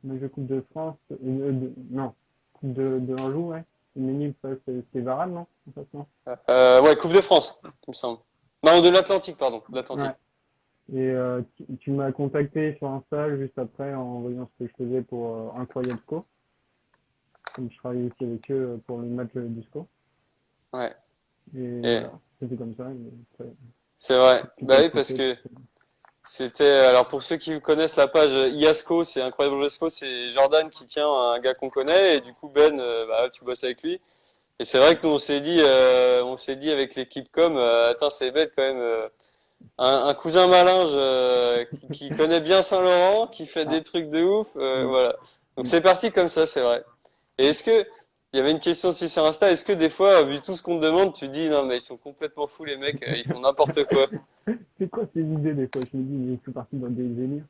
Speaker 5: Un match de coupe de France. Non. Coupe de l'Anjou, ouais. Une équipe, c'est Varane, non? En fait, non.
Speaker 1: Ouais, Coupe de France, il me semble. Non, de l'Atlantique, pardon, de
Speaker 5: Ouais.
Speaker 1: l'Atlantique.
Speaker 5: Et tu m'as contacté sur Insta juste après en voyant ce que je faisais pour Incroyable SCO. Comme je travaillais aussi avec eux pour le match du SCO.
Speaker 1: Ouais.
Speaker 5: Et
Speaker 1: Et
Speaker 5: voilà, c'était comme ça. Et après,
Speaker 1: c'est vrai.
Speaker 5: tu
Speaker 1: Bah
Speaker 5: t'es
Speaker 1: oui, parce
Speaker 5: prêté.
Speaker 1: que c'était. Alors pour ceux qui connaissent la page IASCO, c'est Incroyable Jesco, c'est Jordan qui tient un gars qu'on connaît et du coup Ben, bah tu bosses avec lui. Et c'est vrai que nous on s'est dit avec l'équipe com, attends c'est bête quand même. Un cousin malinge qui connaît bien Saint-Laurent, qui fait
Speaker 5: Ah,
Speaker 1: des trucs de ouf,
Speaker 5: mm,
Speaker 1: voilà. Donc
Speaker 5: mm.
Speaker 1: c'est parti comme ça, c'est vrai. Et est-ce que il y avait une question aussi sur Insta, est-ce que des fois, vu tout ce qu'on te demande, tu dis non mais ils sont complètement fous les mecs, ils font n'importe quoi.
Speaker 5: C'est quoi ces idées des fois? Je me dis, mais je suis parti dans des délires.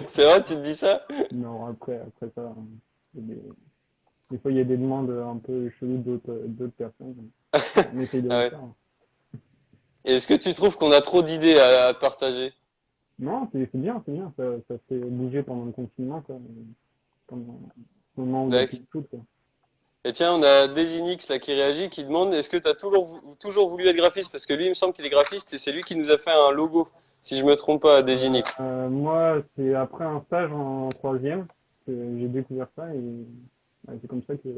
Speaker 1: C'est vrai, tu te dis ça?
Speaker 5: Non, après ça, des fois il y a des demandes un peu cheloues d'autres personnes. On essaye de
Speaker 1: Ah
Speaker 5: les
Speaker 1: ouais.
Speaker 5: faire.
Speaker 1: Et est-ce que tu trouves qu'on a trop d'idées à te partager?
Speaker 5: Non, c'est bien, c'est bien. Ça fait bouger pendant le confinement, quoi. Pendant le moment où il n'y a plus
Speaker 1: D'accord.
Speaker 5: de foot, quoi.
Speaker 1: Et tiens, on a Desinix là qui réagit, qui demande est-ce que tu as toujours voulu être graphiste? Parce que lui, il me semble qu'il est graphiste et c'est lui qui nous a fait un logo, si je me trompe pas, Desinix.
Speaker 5: Moi, c'est après un stage en troisième que j'ai découvert ça et ouais, c'est comme ça que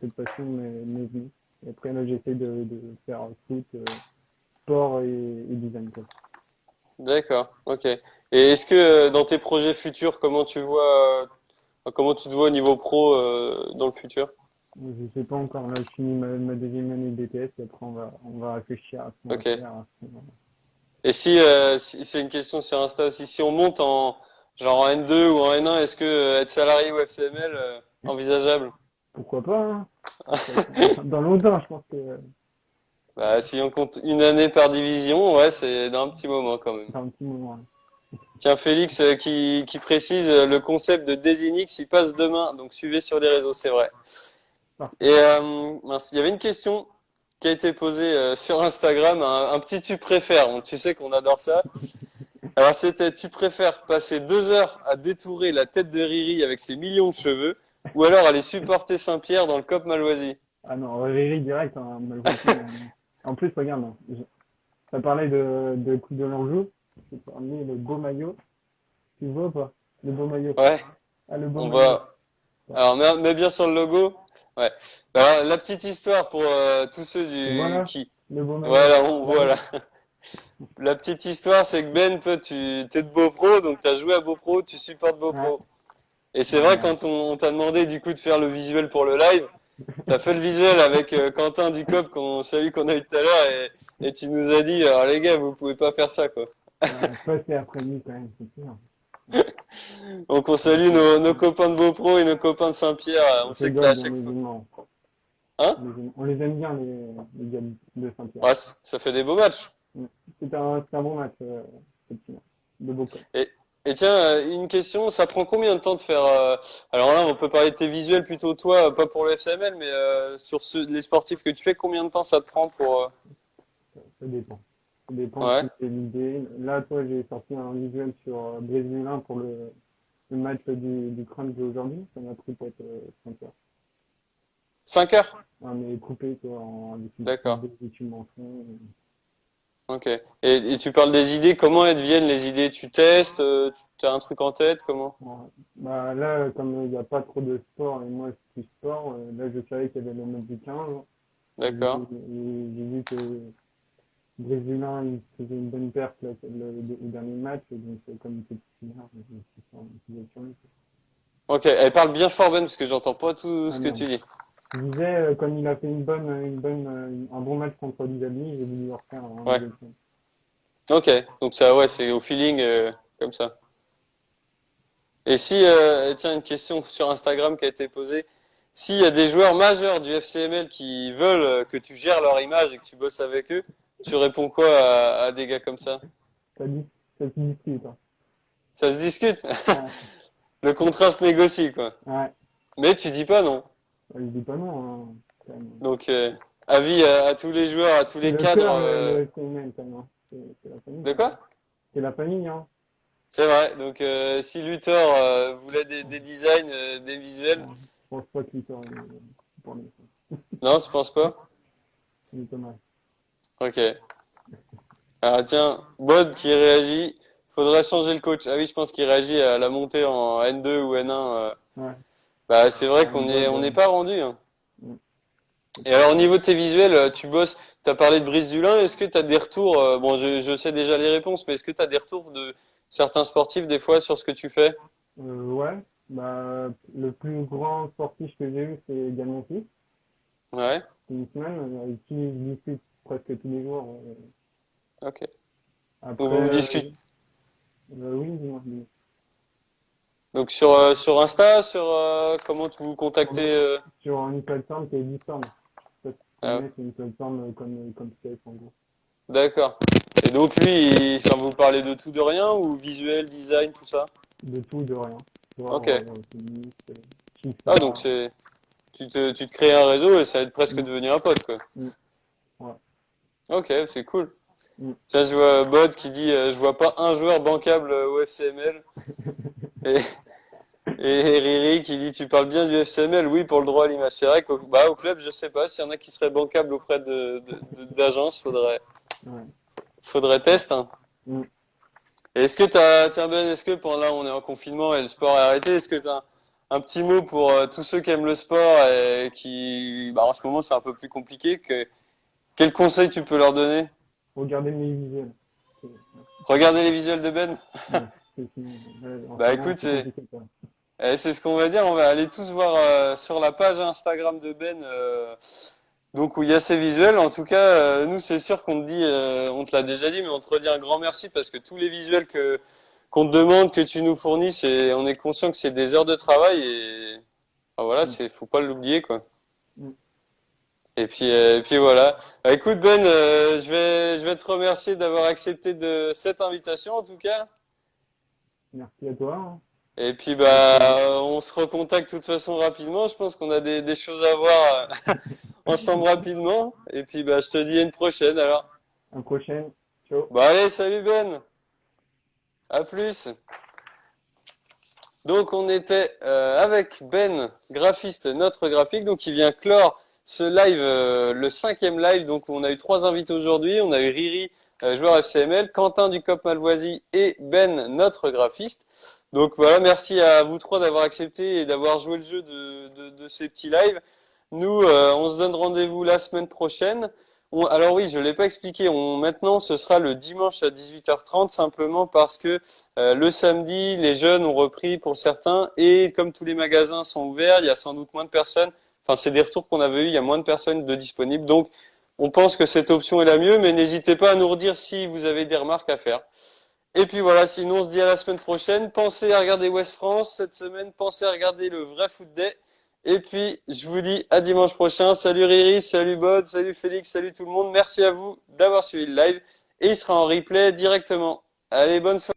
Speaker 5: cette passion m'est venue. Et après, là, j'essaie de faire foot, sport et design, quoi.
Speaker 1: D'accord, ok. Et est-ce que dans tes projets futurs, comment tu te vois au niveau pro dans le futur?
Speaker 5: Je sais pas encore, là, je finis ma deuxième année de BTS et après, on va réfléchir à ce qu'on va
Speaker 1: Ok.
Speaker 5: faire.
Speaker 1: Et si c'est une question sur Insta aussi, si on monte en genre en N2 ou en N1, est-ce que être salarié ou FCML envisageable?
Speaker 5: Pourquoi pas, hein? Dans longtemps, je pense que
Speaker 1: Bah si on compte une année par division, ouais, c'est dans un petit moment quand même.
Speaker 5: dans un petit moment. Hein.
Speaker 1: Tiens, Félix qui précise le concept de Désinix, il passe demain, donc suivez sur les réseaux, c'est vrai. Et
Speaker 5: Parfait.
Speaker 1: mince, il y avait une question qui a été posée sur Instagram, un petit tu préfères, donc tu sais qu'on adore ça. Alors c'était tu préfères passer 2 heures à détourer la tête de Riri avec ses millions de cheveux, ou alors aller supporter Saint-Pierre dans le COP Malvoisie.
Speaker 5: Ah non, Riri direct, hein, malheureusement. En plus, regarde, hein, ça parlait de Coupe de l'Anjou. J'ai parlé le beau maillot. Tu vois ou pas? Le beau maillot.
Speaker 1: Ouais,
Speaker 5: Ah, le beau
Speaker 1: on
Speaker 5: maillot.
Speaker 1: va. Alors mets bien sur le logo. Ouais. Alors, la petite histoire pour tous ceux
Speaker 5: Voilà,
Speaker 1: qui.
Speaker 5: le beau maillot.
Speaker 1: Voilà, on
Speaker 5: Là,
Speaker 1: voit là. La petite histoire, c'est que Ben, toi, tu t'es de BoPro, donc t'as joué à BoPro, tu supportes
Speaker 5: ouais.
Speaker 1: BoPro. Et c'est vrai,
Speaker 5: Euh,
Speaker 1: quand on t'a demandé du coup de faire le visuel pour le live, t'as fait le visuel avec Quentin Ducop, qu'on a eu tout à l'heure, et tu nous as dit, alors les gars, vous pouvez pas faire ça, quoi.
Speaker 5: passer après-midi quand même, c'est sûr.
Speaker 1: Donc on
Speaker 5: Ouais,
Speaker 1: salue nos copains de BoPro et nos copains de Saint-Pierre. On
Speaker 5: on
Speaker 1: sait que là,
Speaker 5: rigole
Speaker 1: à
Speaker 5: bien
Speaker 1: chaque fois.
Speaker 5: évidemment.
Speaker 1: Hein?
Speaker 5: On les aime bien, les gars de Saint-Pierre.
Speaker 1: Ouais, ça fait des beaux matchs.
Speaker 5: Mm. C'est un bon match, effectivement. De beau
Speaker 1: Et, Et tiens, une question, ça prend combien de temps de faire alors là, on peut parler de tes visuels plutôt toi, pas pour le FCML, mais sur les sportifs que tu fais, combien de temps ça te prend pour
Speaker 5: Ça dépend. Ça dépend
Speaker 1: ouais,
Speaker 5: si c'est l'idée. Là, toi, j'ai sorti un visuel sur Brésilien pour le match du crunch d'aujourd'hui. Ça m'a pris peut-être 5 heures.
Speaker 1: 5 heures?
Speaker 5: Ah, mais coupé, quoi, avec
Speaker 1: D'accord.
Speaker 5: des études en fond.
Speaker 1: Ok. Et tu parles des idées, comment elles deviennent les idées? Tu testes, tu as un truc en tête, comment?
Speaker 5: Ouais. Bah, là, comme il n'y a pas trop de sport, et moi, je suis sport, là, je savais qu'il y avait le match du 15.
Speaker 1: D'accord.
Speaker 5: J'ai vu que Brésilien, il faisait une bonne perte là, le dernier match, et donc comme c'est titulaire, je me suis dit, ça doit être sur lui, quoi.
Speaker 1: Ok. Elle parle bien fort, Ben, parce que j'entends pas tout
Speaker 5: Ah
Speaker 1: ce que
Speaker 5: merde.
Speaker 1: tu dis.
Speaker 5: Je disais, comme il a fait un bon match contre l'Italie, j'ai voulu le refaire en
Speaker 1: Ouais.
Speaker 5: deuxième temps.
Speaker 1: Ok. Donc ça, ouais, c'est au feeling, comme ça. Et si, tiens, une question sur Instagram qui a été posée. S'il y a des joueurs majeurs du FCML qui veulent que tu gères leur image et que tu bosses avec eux, tu réponds quoi à des gars comme ça?
Speaker 5: Ça dit, ça se discute, hein.
Speaker 1: Ça se discute.
Speaker 5: Ouais,
Speaker 1: Le contrat se négocie, quoi.
Speaker 5: ouais.
Speaker 1: Mais tu dis pas non.
Speaker 5: Je dis pas non, hein, quand même.
Speaker 1: Donc, avis à tous les joueurs, à tous
Speaker 5: C'est
Speaker 1: les
Speaker 5: le
Speaker 1: cadres.
Speaker 5: cœur, le FCML, quand même, hein. C'est la famille,
Speaker 1: De
Speaker 5: hein.
Speaker 1: quoi?
Speaker 5: C'est la famille, hein.
Speaker 1: C'est vrai. Donc, si Luthor voulait des designs, des visuels,
Speaker 5: Ouais. Je pense pas qu'il soit pour lui.
Speaker 1: non, tu penses pas?
Speaker 5: C'est pas mal.
Speaker 1: Ok. Ah tiens, Bod qui réagit. Faudrait changer le coach. Ah oui, je pense qu'il réagit à la montée en N2 ou N1.
Speaker 5: Ouais.
Speaker 1: Bah, c'est vrai
Speaker 5: Ouais,
Speaker 1: qu'on
Speaker 5: bonne,
Speaker 1: on n'est
Speaker 5: bonne.
Speaker 1: pas rendu, hein.
Speaker 5: Mm.
Speaker 1: Et alors, au niveau de tes visuels, tu bosses, t'as parlé de Brice Dulin, est-ce que t'as des retours, bon, je sais déjà les réponses, mais est-ce que t'as des retours de certains sportifs, des fois, sur ce que tu fais?
Speaker 5: Ouais. Bah, le plus grand sportif que j'ai eu, c'est également fils.
Speaker 1: Ouais,
Speaker 5: C'est une semaine avec qui je discute presque tous les jours.
Speaker 1: ok. Donc,
Speaker 5: Après,
Speaker 1: vous discutez,
Speaker 5: oui, dis-moi.
Speaker 1: donc sur Insta, sur, comment tu vous contactez,
Speaker 5: Sur une plateforme qui est Discord. Je sais pas si tu
Speaker 1: ah,
Speaker 5: connais, c'est une plateforme comme Skype en gros.
Speaker 1: d'accord. Et donc, lui, enfin, vous parlez de tout, de rien, ou visuel, design, tout ça?
Speaker 5: De tout, de rien.
Speaker 1: Ok.
Speaker 5: Genre, tennis,
Speaker 1: Ah, donc
Speaker 5: FIFA.
Speaker 1: tu te crées un réseau et ça va être presque
Speaker 5: Mm,
Speaker 1: devenu un pote, quoi.
Speaker 5: mm, ouais.
Speaker 1: Ok, c'est cool.
Speaker 5: Mm.
Speaker 1: Tiens, je vois Bod qui dit, je vois pas un joueur bancable au FCML. Et, et Riri qui dit, tu parles bien du FCML, oui, pour le droit à l'image. C'est vrai qu'au club, je sais pas s'il y en a qui seraient bancables auprès d'agences,
Speaker 5: Ouais.
Speaker 1: faudrait tester, hein.
Speaker 5: Mm.
Speaker 1: Et tiens Ben, est-ce que pendant là, on est en confinement et le sport est arrêté, est-ce que t'as un petit mot pour tous ceux qui aiment le sport et qui, bah, en ce moment, c'est un peu plus compliqué, quel conseil tu peux leur donner?
Speaker 5: Regardez mes visuels. C'est-
Speaker 1: Regardez les visuels de Ben.
Speaker 5: Ouais, sinon, en ce
Speaker 1: Bah
Speaker 5: moment,
Speaker 1: écoute,
Speaker 5: c'est compliqué, quoi.
Speaker 1: c'est ce qu'on va dire. On va aller tous voir sur la page Instagram de Ben, donc où il y a ces visuels. En tout cas, nous c'est sûr qu'on te dit, on te l'a déjà dit, mais on te redit un grand merci parce que tous les visuels que qu'on te demande, que tu nous fournis, on est conscient que c'est des heures de travail et enfin, voilà,
Speaker 5: Mm.
Speaker 1: faut pas l'oublier quoi.
Speaker 5: Mm.
Speaker 1: Et puis voilà. Bah, écoute Ben, je vais te remercier d'avoir accepté de cette invitation en tout cas.
Speaker 5: Merci à toi, hein.
Speaker 1: Et puis
Speaker 5: Et
Speaker 1: bah
Speaker 5: puis,
Speaker 1: on se recontacte de toute façon rapidement. Je pense qu'on a des choses à voir ensemble rapidement. Et puis bah je te dis à une prochaine alors.
Speaker 5: à la prochaine. Ciao.
Speaker 1: Bon allez, salut Ben. À plus. Donc on était avec Ben, graphiste, notre graphique, donc qui vient clore ce live, le 5e live. Donc on a eu 3 invités aujourd'hui. On a eu Riri, joueur FCML, Quentin du COP Malvoisie et Ben, notre graphiste. Donc voilà, merci à vous trois d'avoir accepté et d'avoir joué le jeu de ces petits lives. Nous, on se donne rendez-vous la semaine prochaine. Alors oui, je l'ai pas expliqué. Maintenant, ce sera le dimanche à 18h30, simplement parce que le samedi, les jeunes ont repris pour certains, et comme tous les magasins sont ouverts, il y a sans doute moins de personnes. Enfin, c'est des retours qu'on avait eu, il y a moins de personnes de disponibles. Donc, on pense que cette option est la mieux, mais n'hésitez pas à nous redire si vous avez des remarques à faire. Et puis voilà, sinon on se dit à la semaine prochaine. Pensez à regarder West France cette semaine, pensez à regarder le vrai Foot Day. Et puis, je vous dis à dimanche prochain. Salut Riri, salut Bod, salut Félix, salut tout le monde. Merci à vous d'avoir suivi le live. Et il sera en replay directement. Allez, bonne soirée.